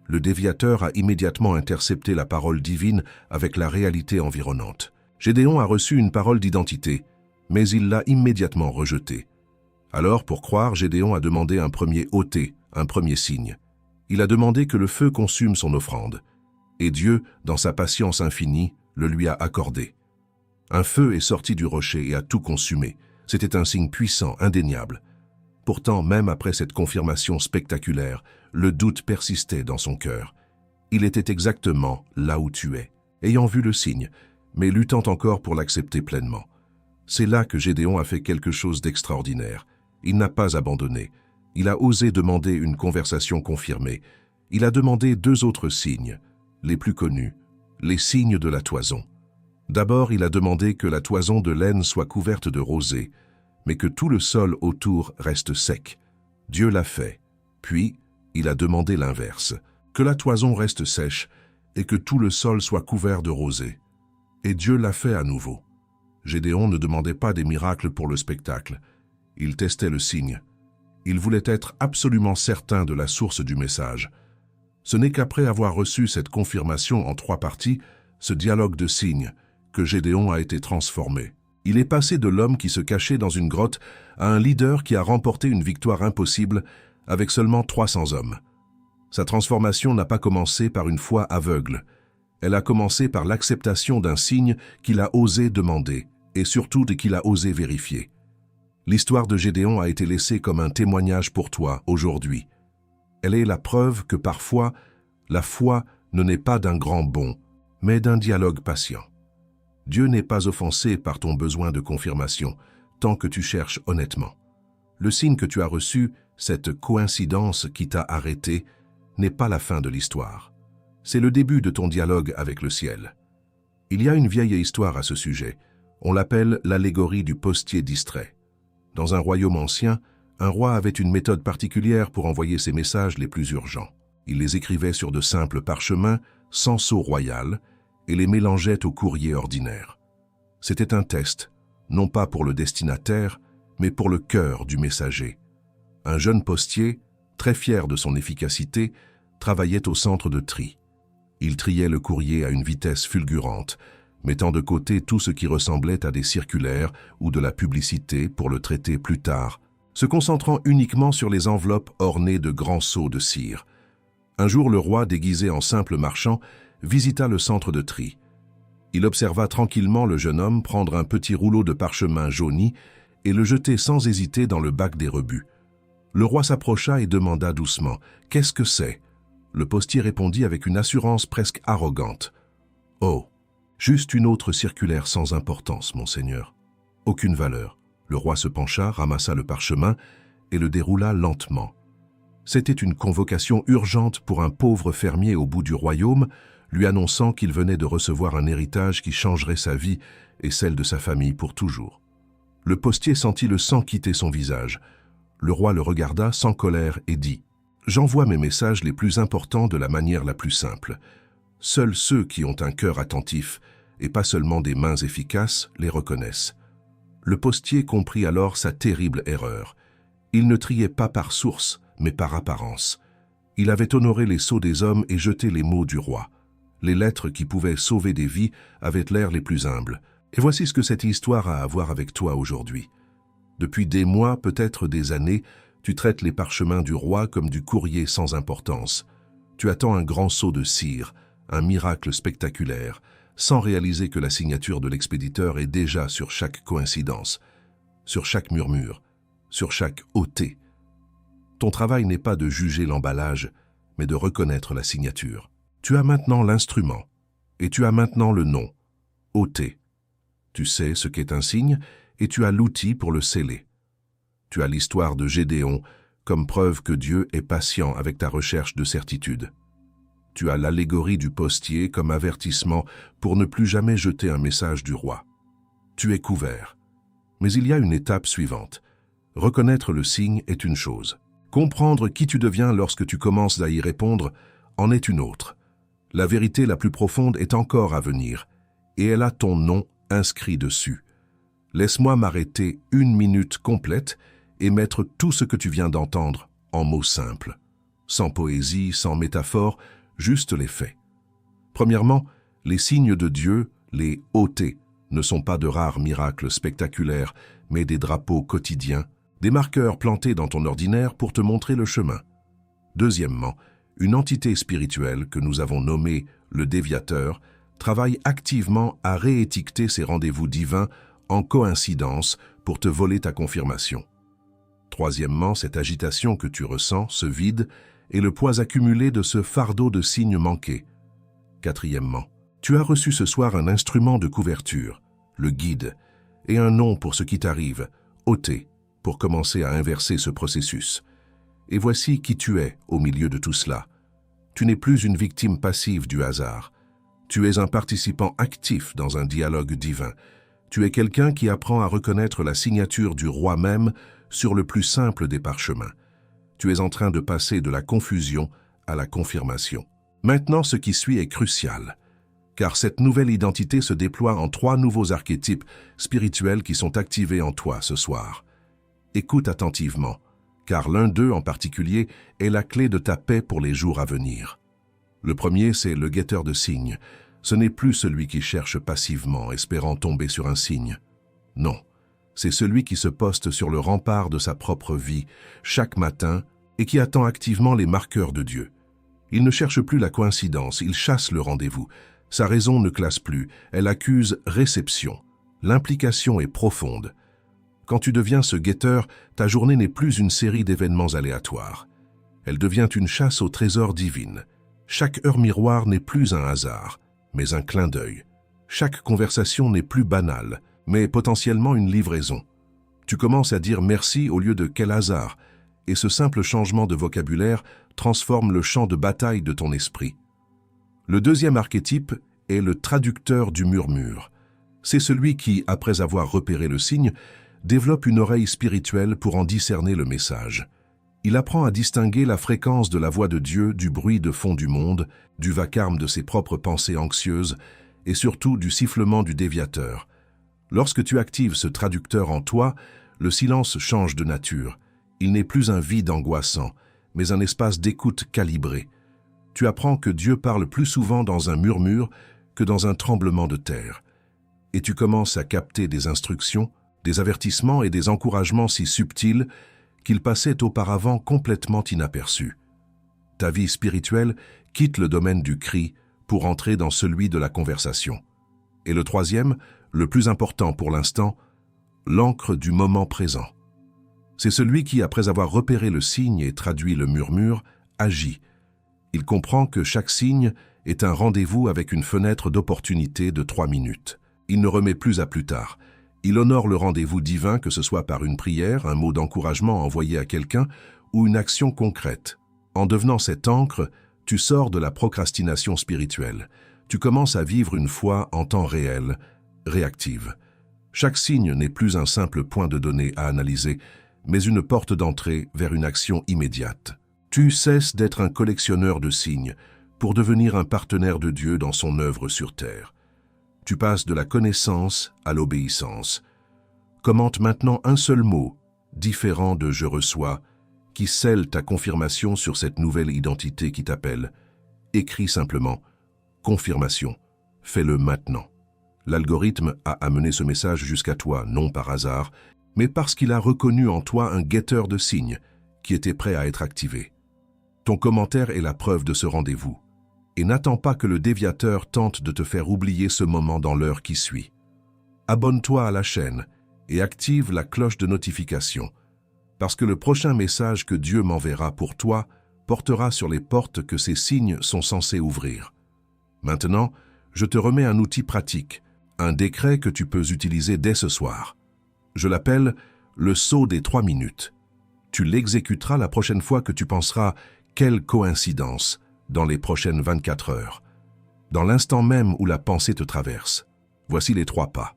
Le déviateur a immédiatement intercepté la parole divine avec la réalité environnante. Gédéon a reçu une parole d'identité, mais il l'a immédiatement rejetée. Alors, pour croire, Gédéon a demandé un premier ôté, un premier signe. Il a demandé que le feu consume son offrande. Et Dieu, dans sa patience infinie, le lui a accordé. Un feu est sorti du rocher et a tout consumé. C'était un signe puissant, indéniable. Pourtant, même après cette confirmation spectaculaire, le doute persistait dans son cœur. Il était exactement là où tu es, ayant vu le signe, mais luttant encore pour l'accepter pleinement. C'est là que Gédéon a fait quelque chose d'extraordinaire. Il n'a pas abandonné. Il a osé demander une conversation confirmée. Il a demandé 2 autres signes, les plus connus, les signes de la toison. D'abord, il a demandé que la toison de laine soit couverte de rosée, mais que tout le sol autour reste sec. Dieu l'a fait. Puis, il a demandé l'inverse, que la toison reste sèche et que tout le sol soit couvert de rosée. Et Dieu l'a fait à nouveau. Gédéon ne demandait pas des miracles pour le spectacle. Il testait le signe. Il voulait être absolument certain de la source du message. Ce n'est qu'après avoir reçu cette confirmation en 3 parties, ce dialogue de signes, que Gédéon a été transformé. Il est passé de l'homme qui se cachait dans une grotte à un leader qui a remporté une victoire impossible avec seulement 300 hommes. Sa transformation n'a pas commencé par une foi aveugle. Elle a commencé par l'acceptation d'un signe qu'il a osé demander, et surtout qu'il a osé vérifier. L'histoire de Gédéon a été laissée comme un témoignage pour toi aujourd'hui. Elle est la preuve que parfois, la foi ne naît pas d'un grand bond, mais d'un dialogue patient. Dieu n'est pas offensé par ton besoin de confirmation, tant que tu cherches honnêtement. Le signe que tu as reçu, cette coïncidence qui t'a arrêté, n'est pas la fin de l'histoire. C'est le début de ton dialogue avec le ciel. Il y a une vieille histoire à ce sujet. On l'appelle l'allégorie du postier distrait. Dans un royaume ancien, un roi avait une méthode particulière pour envoyer ses messages les plus urgents. Il les écrivait sur de simples parchemins, sans sceau royal, et les mélangeait au courrier ordinaire. C'était un test, non pas pour le destinataire, mais pour le cœur du messager. Un jeune postier, très fier de son efficacité, travaillait au centre de tri. Il triait le courrier à une vitesse fulgurante, mettant de côté tout ce qui ressemblait à des circulaires ou de la publicité pour le traiter plus tard, se concentrant uniquement sur les enveloppes ornées de grands sceaux de cire. Un jour, le roi, déguisé en simple marchand, visita le centre de tri. Il observa tranquillement le jeune homme prendre un petit rouleau de parchemin jauni et le jeter sans hésiter dans le bac des rebuts. Le roi s'approcha et demanda doucement « Qu'est-ce que c'est ?» Le postier répondit avec une assurance presque arrogante. « Oh, juste une autre circulaire sans importance, monseigneur. Aucune valeur. » Le roi se pencha, ramassa le parchemin et le déroula lentement. C'était une convocation urgente pour un pauvre fermier au bout du royaume, lui annonçant qu'il venait de recevoir un héritage qui changerait sa vie et celle de sa famille pour toujours. Le postier sentit le sang quitter son visage. Le roi le regarda sans colère et dit « J'envoie mes messages les plus importants de la manière la plus simple. Seuls ceux qui ont un cœur attentif, et pas seulement des mains efficaces, les reconnaissent. » Le postier comprit alors sa terrible erreur. Il ne triait pas par source, mais par apparence. Il avait honoré les sceaux des hommes et jeté les mots du roi. Les lettres qui pouvaient sauver des vies avaient l'air les plus humbles. Et voici ce que cette histoire a à voir avec toi aujourd'hui. Depuis des mois, peut-être des années, tu traites les parchemins du roi comme du courrier sans importance. Tu attends un grand sceau de cire, un miracle spectaculaire, sans réaliser que la signature de l'expéditeur est déjà sur chaque coïncidence, sur chaque murmure, sur chaque ôté. Ton travail n'est pas de juger l'emballage, mais de reconnaître la signature. Tu as maintenant l'instrument, et tu as maintenant le nom, ôté. Tu sais ce qu'est un signe, et tu as l'outil pour le sceller. Tu as l'histoire de Gédéon comme preuve que Dieu est patient avec ta recherche de certitude. Tu as l'allégorie du postier comme avertissement pour ne plus jamais jeter un message du roi. Tu es couvert. Mais il y a une étape suivante. Reconnaître le signe est une chose. Comprendre qui tu deviens lorsque tu commences à y répondre en est une autre. La vérité la plus profonde est encore à venir, et elle a ton nom inscrit dessus. Laisse-moi m'arrêter 1 minute complète et mettre tout ce que tu viens d'entendre en mots simples. Sans poésie, sans métaphore, juste les faits. Premièrement, les signes de Dieu, les OT, ne sont pas de rares miracles spectaculaires, mais des drapeaux quotidiens, des marqueurs plantés dans ton ordinaire pour te montrer le chemin. Deuxièmement, une entité spirituelle que nous avons nommée le déviateur travaille activement à réétiqueter ces rendez-vous divins en coïncidence pour te voler ta confirmation. Troisièmement, cette agitation que tu ressens, ce vide, est le poids accumulé de ce fardeau de signes manqués. Quatrièmement, tu as reçu ce soir un instrument de couverture, le guide, et un nom pour ce qui t'arrive, OT, pour commencer à inverser ce processus. Et voici qui tu es au milieu de tout cela. Tu n'es plus une victime passive du hasard. Tu es un participant actif dans un dialogue divin. Tu es quelqu'un qui apprend à reconnaître la signature du roi même sur le plus simple des parchemins. Tu es en train de passer de la confusion à la confirmation. Maintenant, ce qui suit est crucial, car cette nouvelle identité se déploie en 3 nouveaux archétypes spirituels qui sont activés en toi ce soir. Écoute attentivement, car l'un d'eux en particulier est la clé de ta paix pour les jours à venir. Le premier, c'est le guetteur de signes. Ce n'est plus celui qui cherche passivement, espérant tomber sur un signe. Non, c'est celui qui se poste sur le rempart de sa propre vie, chaque matin, et qui attend activement les marqueurs de Dieu. Il ne cherche plus la coïncidence, il chasse le rendez-vous. Sa raison ne classe plus, elle accuse réception. L'implication est profonde. Quand tu deviens ce guetteur, ta journée n'est plus une série d'événements aléatoires. Elle devient une chasse au trésor divine. Chaque heure miroir n'est plus un hasard, mais un clin d'œil. Chaque conversation n'est plus banale, mais potentiellement une livraison. Tu commences à dire merci au lieu de quel hasard, et ce simple changement de vocabulaire transforme le champ de bataille de ton esprit. Le deuxième archétype est le traducteur du murmure. C'est celui qui, après avoir repéré le signe, développe une oreille spirituelle pour en discerner le message. Il apprend à distinguer la fréquence de la voix de Dieu du bruit de fond du monde, du vacarme de ses propres pensées anxieuses et surtout du sifflement du déviateur. Lorsque tu actives ce traducteur en toi, le silence change de nature. Il n'est plus un vide angoissant, mais un espace d'écoute calibré. Tu apprends que Dieu parle plus souvent dans un murmure que dans un tremblement de terre. Et tu commences à capter des instructions, des avertissements et des encouragements si subtils qu'ils passaient auparavant complètement inaperçus. Ta vie spirituelle quitte le domaine du cri pour entrer dans celui de la conversation. Et le troisième, le plus important pour l'instant, l'ancre du moment présent. C'est celui qui, après avoir repéré le signe et traduit le murmure, agit. Il comprend que chaque signe est un rendez-vous avec une fenêtre d'opportunité de 3 minutes. Il ne remet plus à plus tard. Il honore le rendez-vous divin, que ce soit par une prière, un mot d'encouragement envoyé à quelqu'un ou une action concrète. En devenant cette ancre, tu sors de la procrastination spirituelle. Tu commences à vivre une foi en temps réel, réactive. Chaque signe n'est plus un simple point de données à analyser, mais une porte d'entrée vers une action immédiate. Tu cesses d'être un collectionneur de signes pour devenir un partenaire de Dieu dans son œuvre sur terre. Tu passes de la connaissance à l'obéissance. Commente maintenant un seul mot, différent de « je reçois », qui scelle ta confirmation sur cette nouvelle identité qui t'appelle. Écris simplement « confirmation ». Fais-le maintenant. L'algorithme a amené ce message jusqu'à toi, non par hasard, mais parce qu'il a reconnu en toi un guetteur de signes qui était prêt à être activé. Ton commentaire est la preuve de ce rendez-vous. Et n'attends pas que le déviateur tente de te faire oublier ce moment dans l'heure qui suit. Abonne-toi à la chaîne et active la cloche de notification, parce que le prochain message que Dieu m'enverra pour toi portera sur les portes que ces signes sont censés ouvrir. Maintenant, je te remets un outil pratique, un décret que tu peux utiliser dès ce soir. Je l'appelle le sceau des 3 minutes. Tu l'exécuteras la prochaine fois que tu penseras « quelle coïncidence » dans les prochaines 24 heures. Dans l'instant même où la pensée te traverse, voici les 3 pas.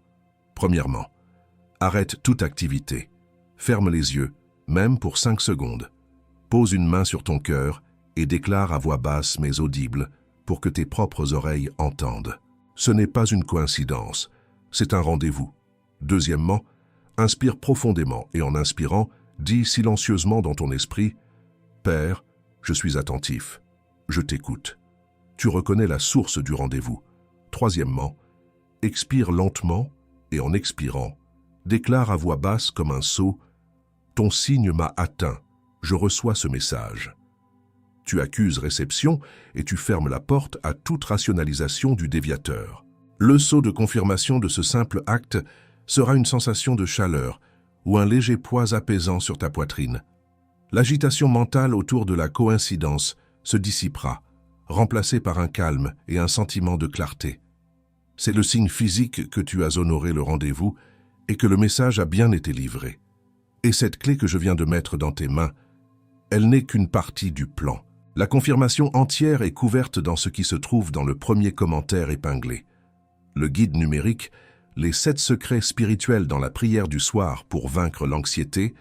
Premièrement, Arrête toute activité. Ferme les yeux, même pour 5 secondes. Pose une main sur ton cœur et déclare à voix basse mais audible pour que tes propres oreilles entendent. Ce n'est pas une coïncidence, c'est un rendez-vous. Deuxièmement, inspire profondément et en inspirant, dis silencieusement dans ton esprit « Père, je suis attentif, je t'écoute ». Tu reconnais la source du rendez-vous. Troisièmement, expire lentement et en expirant, déclare à voix basse comme un sceau « Ton signe m'a atteint, je reçois ce message ». Tu accuses réception et tu fermes la porte à toute rationalisation du déviateur. Le sceau de confirmation de ce simple acte sera une sensation de chaleur ou un léger poids apaisant sur ta poitrine. L'agitation mentale autour de la coïncidence se dissipera, remplacée par un calme et un sentiment de clarté. C'est le signe physique que tu as honoré le rendez-vous et que le message a bien été livré. Et cette clé que je viens de mettre dans tes mains, elle n'est qu'une partie du plan. La confirmation entière est couverte dans ce qui se trouve dans le premier commentaire épinglé. Le guide numérique, les 7 secrets spirituels dans la prière du soir pour vaincre l'anxiété,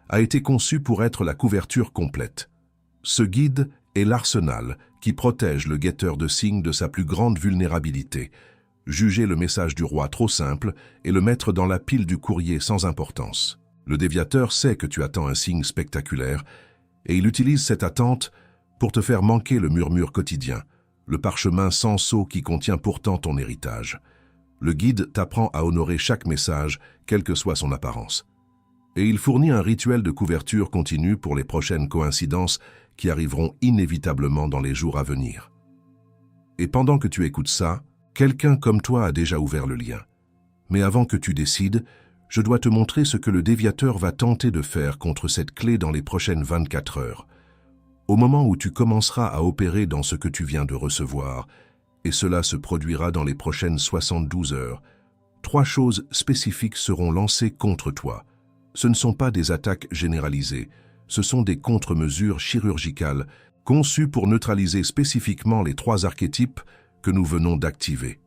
a été conçu pour être la couverture complète. Ce guide est l'arsenal qui protège le guetteur de signes de sa plus grande vulnérabilité. Juger le message du roi trop simple et le mettre dans la pile du courrier sans importance. Le déviateur sait que tu attends un signe spectaculaire et il utilise cette attente pour te faire manquer le murmure quotidien, le parchemin sans sceau qui contient pourtant ton héritage. Le guide t'apprend à honorer chaque message, quelle que soit son apparence. Et il fournit un rituel de couverture continue pour les prochaines coïncidences qui arriveront inévitablement dans les jours à venir. Et pendant que tu écoutes ça, quelqu'un comme toi a déjà ouvert le lien. Mais avant que tu décides, je dois te montrer ce que le déviateur va tenter de faire contre cette clé dans les prochaines 24 heures. Au moment où tu commenceras à opérer dans ce que tu viens de recevoir, et cela se produira dans les prochaines 72 heures, 3 choses spécifiques seront lancées contre toi. Ce ne sont pas des attaques généralisées, ce sont des contre-mesures chirurgicales conçues pour neutraliser spécifiquement les 3 archétypes que nous venons d'activer.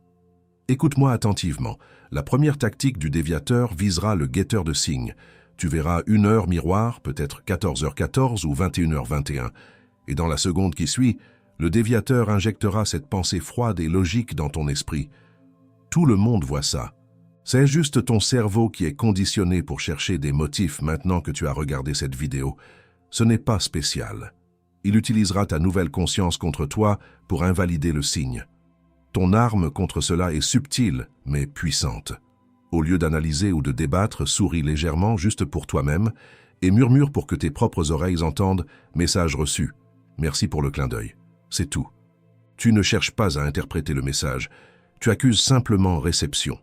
Écoute-moi attentivement. La première tactique du déviateur visera le guetteur de signes. Tu verras une heure miroir, peut-être 14h14 ou 21h21. Et dans la seconde qui suit, le déviateur injectera cette pensée froide et logique dans ton esprit. Tout le monde voit ça. C'est juste ton cerveau qui est conditionné pour chercher des motifs maintenant que tu as regardé cette vidéo. Ce n'est pas spécial. Il utilisera ta nouvelle conscience contre toi pour invalider le signe. Ton arme contre cela est subtile, mais puissante. Au lieu d'analyser ou de débattre, souris légèrement juste pour toi-même et murmure pour que tes propres oreilles entendent « message reçu ». Merci pour le clin d'œil. C'est tout. Tu ne cherches pas à interpréter le message, tu accuses simplement réception.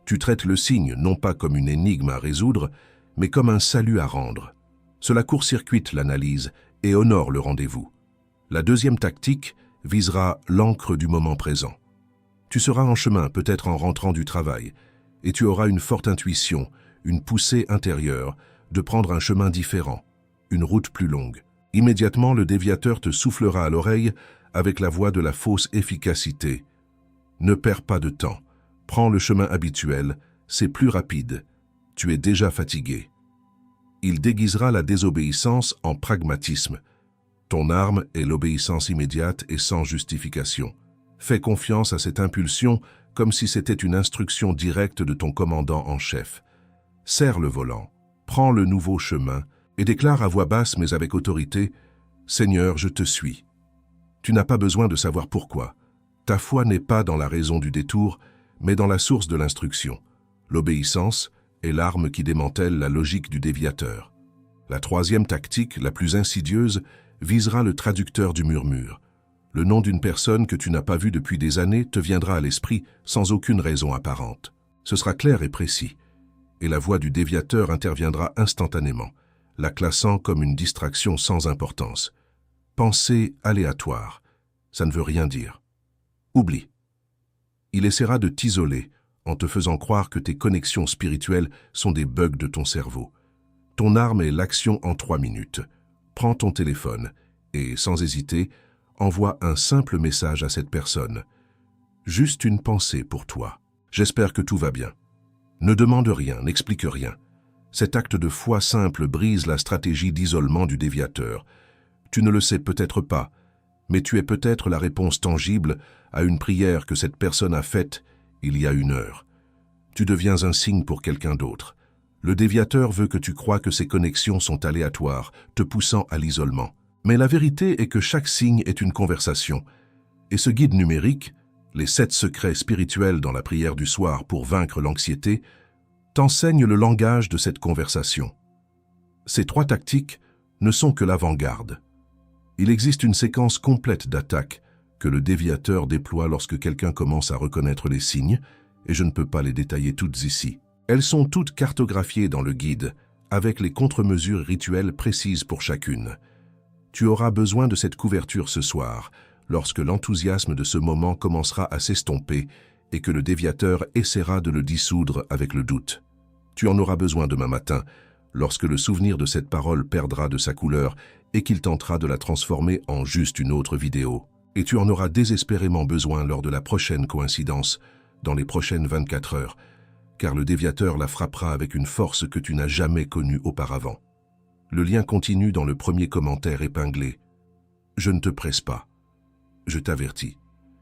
Tu traites le signe non pas comme une énigme à résoudre, mais comme un salut à rendre. Cela court-circuite l'analyse et honore le rendez-vous. La deuxième tactique visera l'encre du moment présent. Tu seras en chemin, peut-être en rentrant du travail, et tu auras une forte intuition, une poussée intérieure, de prendre un chemin différent, une route plus longue. Immédiatement, le déviateur te soufflera à l'oreille avec la voix de la fausse efficacité. Ne perds pas de temps. Prends le chemin habituel, c'est plus rapide. Tu es déjà fatigué. Il déguisera la désobéissance en pragmatisme. Ton arme est l'obéissance immédiate et sans justification. Fais confiance à cette impulsion comme si c'était une instruction directe de ton commandant en chef. Serre le volant, prends le nouveau chemin et déclare à voix basse mais avec autorité « Seigneur, je te suis ». Tu n'as pas besoin de savoir pourquoi. Ta foi n'est pas dans la raison du détour, mais dans la source de l'instruction. L'obéissance est l'arme qui démantèle la logique du déviateur. La troisième tactique, la plus insidieuse, visera le traducteur du murmure. Le nom d'une personne que tu n'as pas vue depuis des années te viendra à l'esprit sans aucune raison apparente. Ce sera clair et précis, et la voix du déviateur interviendra instantanément, la classant comme une distraction sans importance. Pensée aléatoire, ça ne veut rien dire. Oublie. Il essaiera de t'isoler en te faisant croire que tes connexions spirituelles sont des bugs de ton cerveau. Ton arme est l'action en 3 minutes. Prends ton téléphone et, sans hésiter, envoie un simple message à cette personne. Juste une pensée pour toi. J'espère que tout va bien. Ne demande rien, n'explique rien. Cet acte de foi simple brise la stratégie d'isolement du déviateur. Tu ne le sais peut-être pas, mais tu es peut-être la réponse tangible à une prière que cette personne a faite il y a 1 heure. Tu deviens un signe pour quelqu'un d'autre. Le déviateur veut que tu crois que ces connexions sont aléatoires, te poussant à l'isolement. Mais la vérité est que chaque signe est une conversation. Et ce guide numérique, les 7 secrets spirituels dans la prière du soir pour vaincre l'anxiété, t'enseigne le langage de cette conversation. Ces 3 tactiques ne sont que l'avant-garde. Il existe une séquence complète d'attaques que le déviateur déploie lorsque quelqu'un commence à reconnaître les signes, et je ne peux pas les détailler toutes ici. Elles sont toutes cartographiées dans le guide, avec les contre-mesures rituelles précises pour chacune. Tu auras besoin de cette couverture ce soir, lorsque l'enthousiasme de ce moment commencera à s'estomper et que le déviateur essaiera de le dissoudre avec le doute. Tu en auras besoin demain matin, lorsque le souvenir de cette parole perdra de sa couleur et qu'il tentera de la transformer en juste une autre vidéo. Et tu en auras désespérément besoin lors de la prochaine coïncidence, dans les prochaines 24 heures, car le déviateur la frappera avec une force que tu n'as jamais connue auparavant. Le lien continue dans le premier commentaire épinglé. Je ne te presse pas. Je t'avertis.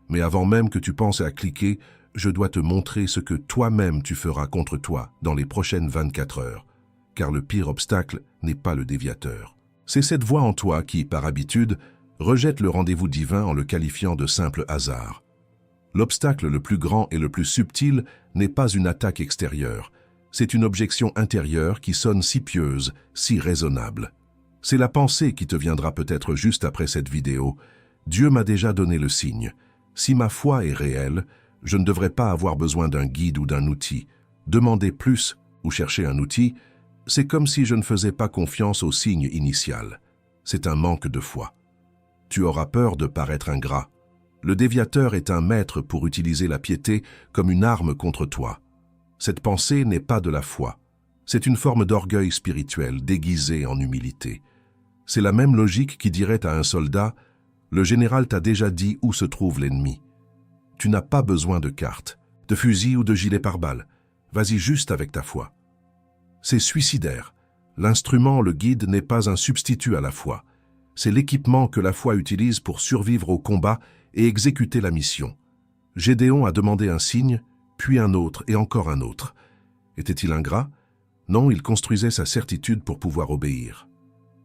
Mais avant même que tu penses à cliquer, je dois te montrer ce que toi-même tu feras contre toi dans les prochaines 24 heures, car le pire obstacle n'est pas le déviateur. C'est cette voix en toi qui, par habitude, rejette le rendez-vous divin en le qualifiant de simple hasard. L'obstacle le plus grand et le plus subtil n'est pas une attaque extérieure, c'est une objection intérieure qui sonne si pieuse, si raisonnable. C'est la pensée qui te viendra peut-être juste après cette vidéo. Dieu m'a déjà donné le signe. Si ma foi est réelle, je ne devrais pas avoir besoin d'un guide ou d'un outil. Demander plus ou chercher un outil, c'est comme si je ne faisais pas confiance au signe initial. C'est un manque de foi. Tu auras peur de paraître ingrat. Le déviateur est un maître pour utiliser la piété comme une arme contre toi. Cette pensée n'est pas de la foi. C'est une forme d'orgueil spirituel déguisé en humilité. C'est la même logique qui dirait à un soldat « Le général t'a déjà dit où se trouve l'ennemi. Tu n'as pas besoin de carte, de fusil ou de gilet pare-balles. Vas-y juste avec ta foi. » C'est suicidaire. L'instrument, le guide, n'est pas un substitut à la foi. C'est l'équipement que la foi utilise pour survivre au combat et exécuter la mission. Gédéon a demandé un signe, puis un autre et encore un autre. Était-il ingrat? Non, il construisait sa certitude pour pouvoir obéir.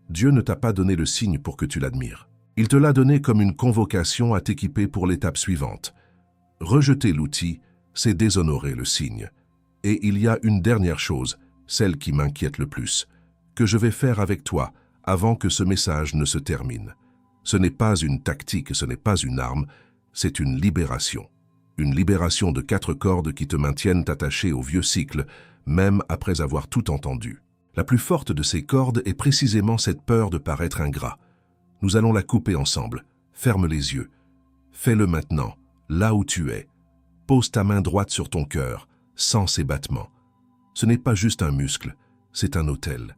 Dieu ne t'a pas donné le signe pour que tu l'admires. Il te l'a donné comme une convocation à t'équiper pour l'étape suivante. Rejeter l'outil, c'est déshonorer le signe. Et il y a une dernière chose, celle qui m'inquiète le plus, que je vais faire avec toi avant que ce message ne se termine. Ce n'est pas une tactique, ce n'est pas une arme, c'est une libération. Une libération de 4 cordes qui te maintiennent attaché au vieux cycle, même après avoir tout entendu. La plus forte de ces cordes est précisément cette peur de paraître ingrat. Nous allons la couper ensemble. Ferme les yeux. Fais-le maintenant, là où tu es. Pose ta main droite sur ton cœur, sans ses battements. Ce n'est pas juste un muscle, c'est un autel.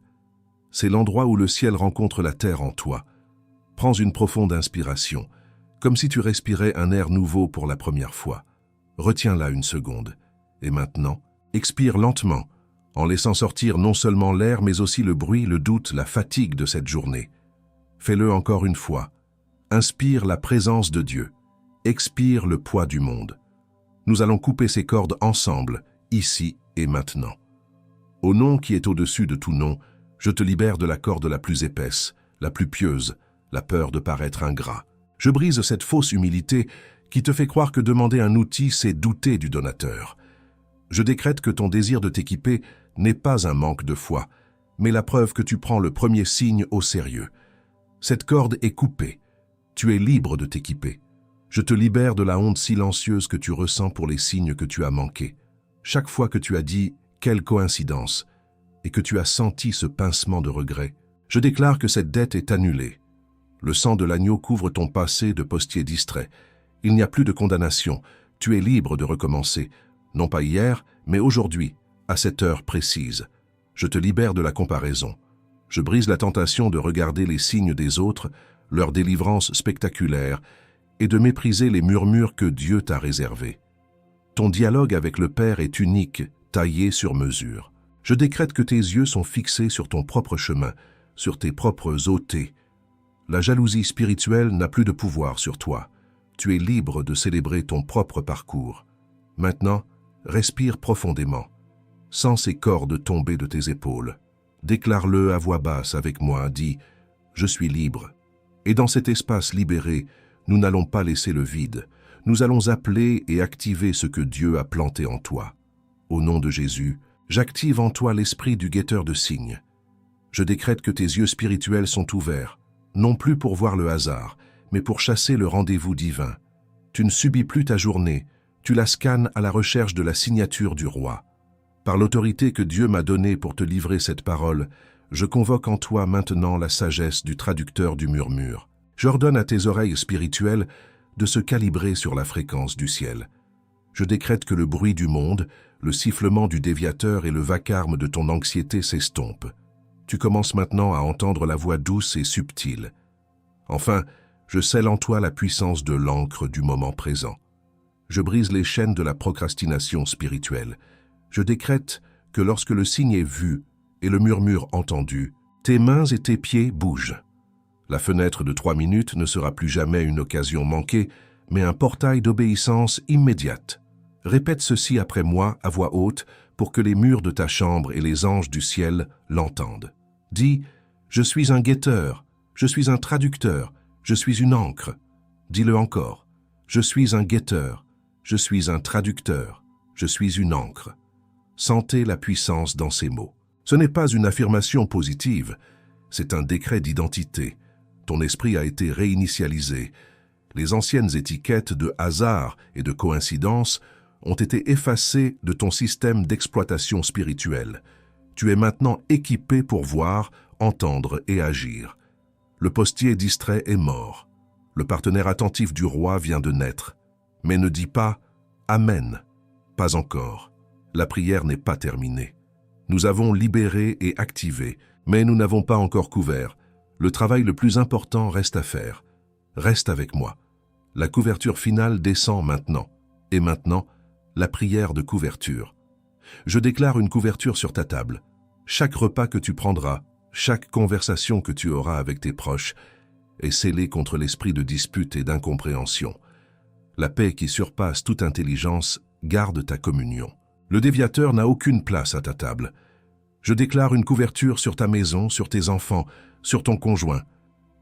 C'est l'endroit où le ciel rencontre la terre en toi. Prends une profonde inspiration, comme si tu respirais un air nouveau pour la première fois. Retiens-la une seconde. Et maintenant, expire lentement, en laissant sortir non seulement l'air, mais aussi le bruit, le doute, la fatigue de cette journée. Fais-le encore une fois. Inspire la présence de Dieu. Expire le poids du monde. Nous allons couper ces cordes ensemble, ici et maintenant. Au nom qui est au-dessus de tout nom, je te libère de la corde la plus épaisse, la plus pieuse, la peur de paraître ingrat. Je brise cette fausse humilité qui te fait croire que demander un outil, c'est douter du donateur. Je décrète que ton désir de t'équiper n'est pas un manque de foi, mais la preuve que tu prends le premier signe au sérieux. Cette corde est coupée. Tu es libre de t'équiper. Je te libère de la honte silencieuse que tu ressens pour les signes que tu as manqués. Chaque fois que tu as dit « quelle coïncidence » et que tu as senti ce pincement de regret, je déclare que cette dette est annulée. Le sang de l'agneau couvre ton passé de postier distrait. Il n'y a plus de condamnation. Tu es libre de recommencer. Non pas hier, mais aujourd'hui, à cette heure précise. Je te libère de la comparaison. Je brise la tentation de regarder les signes des autres, leur délivrance spectaculaire, et de mépriser les murmures que Dieu t'a réservés. Ton dialogue avec le Père est unique, taillé sur mesure. Je décrète que tes yeux sont fixés sur ton propre chemin, sur tes propres ôtés. La jalousie spirituelle n'a plus de pouvoir sur toi. Tu es libre de célébrer ton propre parcours. Maintenant, respire profondément. Sens ces cordes tomber de tes épaules. Déclare-le à voix basse avec moi, dis « Je suis libre ». Et dans cet espace libéré, nous n'allons pas laisser le vide. Nous allons appeler et activer ce que Dieu a planté en toi. Au nom de Jésus, j'active en toi l'esprit du guetteur de signes. Je décrète que tes yeux spirituels sont ouverts, non plus pour voir le hasard, mais pour chasser le rendez-vous divin. Tu ne subis plus ta journée, tu la scannes à la recherche de la signature du roi. Par l'autorité que Dieu m'a donnée pour te livrer cette parole, je convoque en toi maintenant la sagesse du traducteur du murmure. J'ordonne à tes oreilles spirituelles de se calibrer sur la fréquence du ciel. Je décrète que le bruit du monde, le sifflement du déviateur et le vacarme de ton anxiété s'estompent. Tu commences maintenant à entendre la voix douce et subtile. Enfin, je scelle en toi la puissance de l'encre du moment présent. Je brise les chaînes de la procrastination spirituelle. Je décrète que lorsque le signe est vu et le murmure entendu, tes mains et tes pieds bougent. La fenêtre de 3 minutes ne sera plus jamais une occasion manquée, mais un portail d'obéissance immédiate. Répète ceci après moi à voix haute pour que les murs de ta chambre et les anges du ciel l'entendent. Dis « Je suis un guetteur, je suis un traducteur, je suis une encre ». Dis-le encore. « Je suis un guetteur, je suis un traducteur, je suis une encre ». Sentez la puissance dans ces mots. Ce n'est pas une affirmation positive, c'est un décret d'identité. Ton esprit a été réinitialisé. Les anciennes étiquettes de hasard et de coïncidence ont été effacées de ton système d'exploitation spirituelle. Tu es maintenant équipé pour voir, entendre et agir. Le postier distrait est mort. Le partenaire attentif du roi vient de naître. Mais ne dis pas « Amen ». Pas encore. La prière n'est pas terminée. Nous avons libéré et activé, mais nous n'avons pas encore couvert. Le travail le plus important reste à faire. Reste avec moi. La couverture finale descend maintenant. Et maintenant, la prière de couverture. Je déclare une couverture sur ta table. Chaque repas que tu prendras, chaque conversation que tu auras avec tes proches est scellée contre l'esprit de dispute et d'incompréhension. La paix qui surpasse toute intelligence garde ta communion. Le déviateur n'a aucune place à ta table. Je déclare une couverture sur ta maison, sur tes enfants, sur ton conjoint.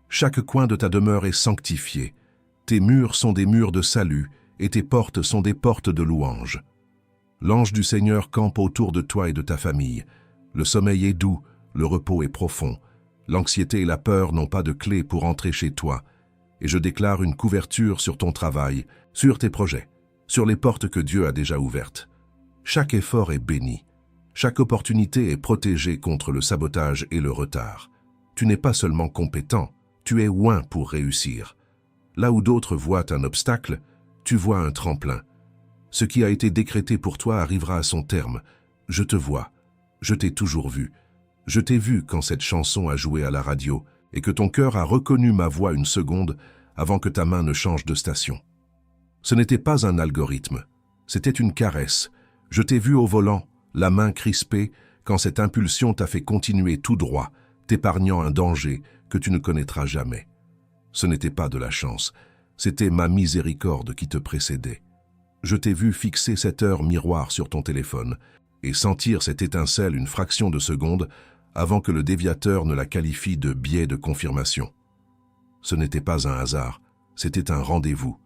Chaque coin de ta demeure est sanctifié. Tes murs sont des murs de salut et tes portes sont des portes de louange. L'ange du Seigneur campe autour de toi et de ta famille. Le sommeil est doux, le repos est profond. L'anxiété et la peur n'ont pas de clé pour entrer chez toi. Et je déclare une couverture sur ton travail, sur tes projets, sur les portes que Dieu a déjà ouvertes. Chaque effort est béni. Chaque opportunité est protégée contre le sabotage et le retard. Tu n'es pas seulement compétent, tu es oint pour réussir. Là où d'autres voient un obstacle, tu vois un tremplin. Ce qui a été décrété pour toi arrivera à son terme. Je te vois. Je t'ai toujours vu. Je t'ai vu quand cette chanson a joué à la radio et que ton cœur a reconnu ma voix une seconde avant que ta main ne change de station. Ce n'était pas un algorithme, c'était une caresse. Je t'ai vu au volant, la main crispée, quand cette impulsion t'a fait continuer tout droit, t'épargnant un danger que tu ne connaîtras jamais. Ce n'était pas de la chance, c'était ma miséricorde qui te précédait. Je t'ai vu fixer cette heure miroir sur ton téléphone et sentir cette étincelle une fraction de seconde avant que le déviateur ne la qualifie de biais de confirmation. Ce n'était pas un hasard, c'était un rendez-vous.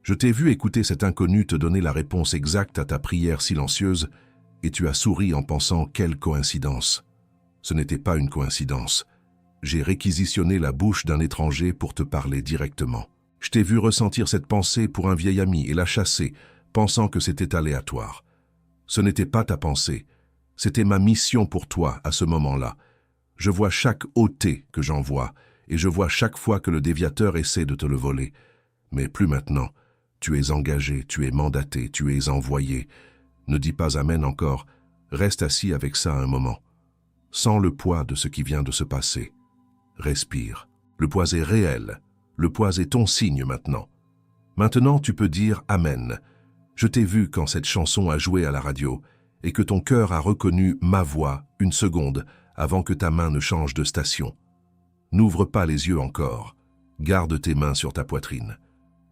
Je t'ai vu écouter cet inconnu te donner la réponse exacte à ta prière silencieuse et tu as souri en pensant « quelle coïncidence ». Ce n'était pas une coïncidence. J'ai réquisitionné la bouche d'un étranger pour te parler directement. Je t'ai vu ressentir cette pensée pour un vieil ami et la chasser, pensant que c'était aléatoire. Ce n'était pas ta pensée, c'était ma mission pour toi à ce moment-là. Je vois chaque ôté que j'envoie et je vois chaque fois que le déviateur essaie de te le voler. Mais plus maintenant. Tu es engagé, tu es mandaté, tu es envoyé. Ne dis pas amen encore, reste assis avec ça un moment. Sens le poids de ce qui vient de se passer. Respire. Le poids est réel. Le poids est ton signe maintenant. Maintenant, tu peux dire amen. Je t'ai vu quand cette chanson a joué à la radio et que ton cœur a reconnu ma voix une seconde avant que ta main ne change de station. N'ouvre pas les yeux encore. Garde tes mains sur ta poitrine.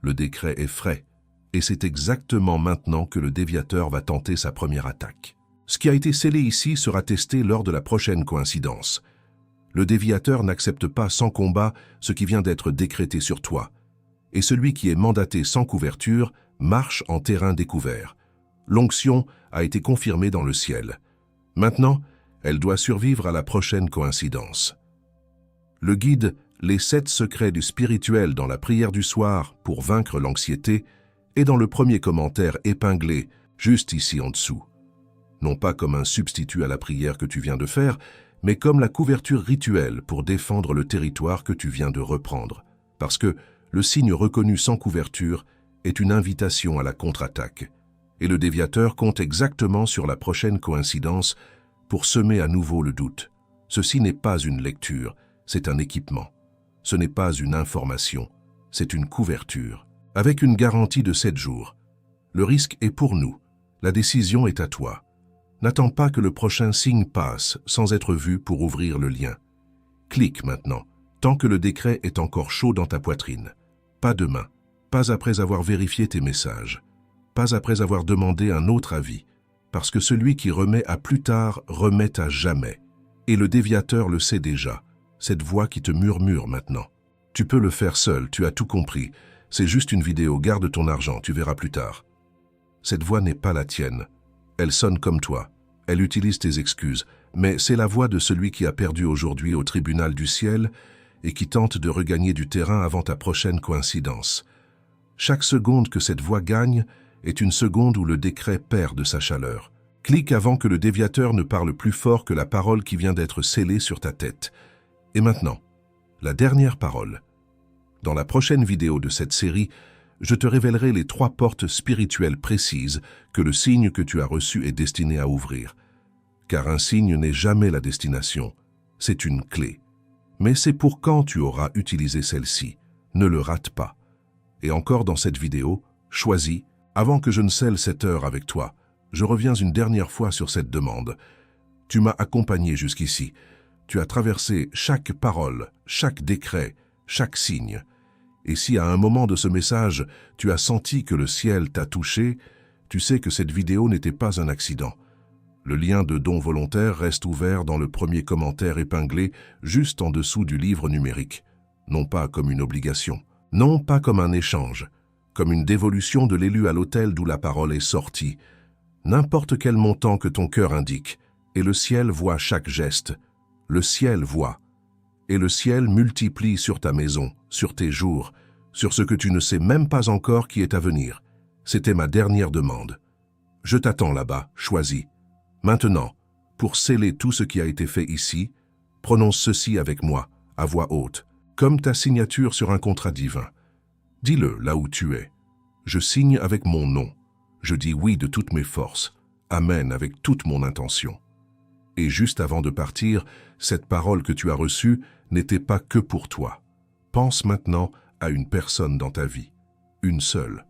Le décret est frais, et c'est exactement maintenant que le déviateur va tenter sa première attaque. Ce qui a été scellé ici sera testé lors de la prochaine coïncidence. Le déviateur n'accepte pas sans combat ce qui vient d'être décrété sur toi, et celui qui est mandaté sans couverture marche en terrain découvert. L'onction a été confirmée dans le ciel. Maintenant, elle doit survivre à la prochaine coïncidence. Le guide « Les 7 secrets du spirituel dans la prière du soir pour vaincre l'anxiété » est dans le premier commentaire épinglé, juste ici en dessous. Non pas comme un substitut à la prière que tu viens de faire, mais comme la couverture rituelle pour défendre le territoire que tu viens de reprendre. Parce que le signe reconnu sans couverture est une invitation à la contre-attaque. Et le déviateur compte exactement sur la prochaine coïncidence pour semer à nouveau le doute. Ceci n'est pas une lecture, c'est un équipement. Ce n'est pas une information, c'est une couverture. Avec une garantie de 7 jours. Le risque est pour nous. La décision est à toi. N'attends pas que le prochain signe passe sans être vu pour ouvrir le lien. Clique maintenant, tant que le décret est encore chaud dans ta poitrine. Pas demain, pas après avoir vérifié tes messages, pas après avoir demandé un autre avis, parce que celui qui remet à plus tard remet à jamais. Et le déviateur le sait déjà, cette voix qui te murmure maintenant. Tu peux le faire seul, tu as tout compris. C'est juste une vidéo, garde ton argent, tu verras plus tard. Cette voix n'est pas la tienne. Elle sonne comme toi. Elle utilise tes excuses, mais c'est la voix de celui qui a perdu aujourd'hui au tribunal du ciel et qui tente de regagner du terrain avant ta prochaine coïncidence. Chaque seconde que cette voix gagne est une seconde où le décret perd de sa chaleur. Clique avant que le déviateur ne parle plus fort que la parole qui vient d'être scellée sur ta tête. Et maintenant, la dernière parole. Dans la prochaine vidéo de cette série, je te révélerai les 3 portes spirituelles précises que le signe que tu as reçu est destiné à ouvrir. Car un signe n'est jamais la destination, c'est une clé. Mais c'est pour quand tu auras utilisé celle-ci. Ne le rate pas. Et encore dans cette vidéo, choisis, avant que je ne scelle cette heure avec toi, je reviens une dernière fois sur cette demande. Tu m'as accompagné jusqu'ici. Tu as traversé chaque parole, chaque décret, chaque signe. Et si à un moment de ce message, tu as senti que le ciel t'a touché, tu sais que cette vidéo n'était pas un accident. Le lien de don volontaire reste ouvert dans le premier commentaire épinglé juste en dessous du livre numérique. Non pas comme une obligation, non pas comme un échange, comme une dévolution de l'élu à l'autel d'où la parole est sortie. N'importe quel montant que ton cœur indique, et le ciel voit chaque geste. Le ciel voit. Et le ciel multiplie sur ta maison, sur tes jours, sur ce que tu ne sais même pas encore qui est à venir. C'était ma dernière demande. Je t'attends là-bas, choisis. Maintenant, pour sceller tout ce qui a été fait ici, prononce ceci avec moi, à voix haute, comme ta signature sur un contrat divin. Dis-le là où tu es. Je signe avec mon nom. Je dis oui de toutes mes forces. Amen avec toute mon intention. Et juste avant de partir, cette parole que tu as reçue n'était pas que pour toi. Pense maintenant à une personne dans ta vie, une seule.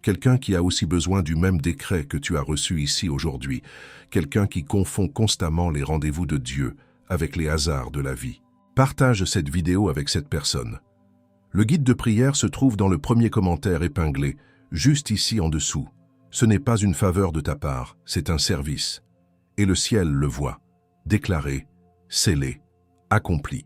Quelqu'un qui a aussi besoin du même décret que tu as reçu ici aujourd'hui, quelqu'un qui confond constamment les rendez-vous de Dieu avec les hasards de la vie. Partage cette vidéo avec cette personne. Le guide de prière se trouve dans le premier commentaire épinglé, juste ici en dessous. Ce n'est pas une faveur de ta part, c'est un service. Et le ciel le voit, déclaré, scellé, accompli.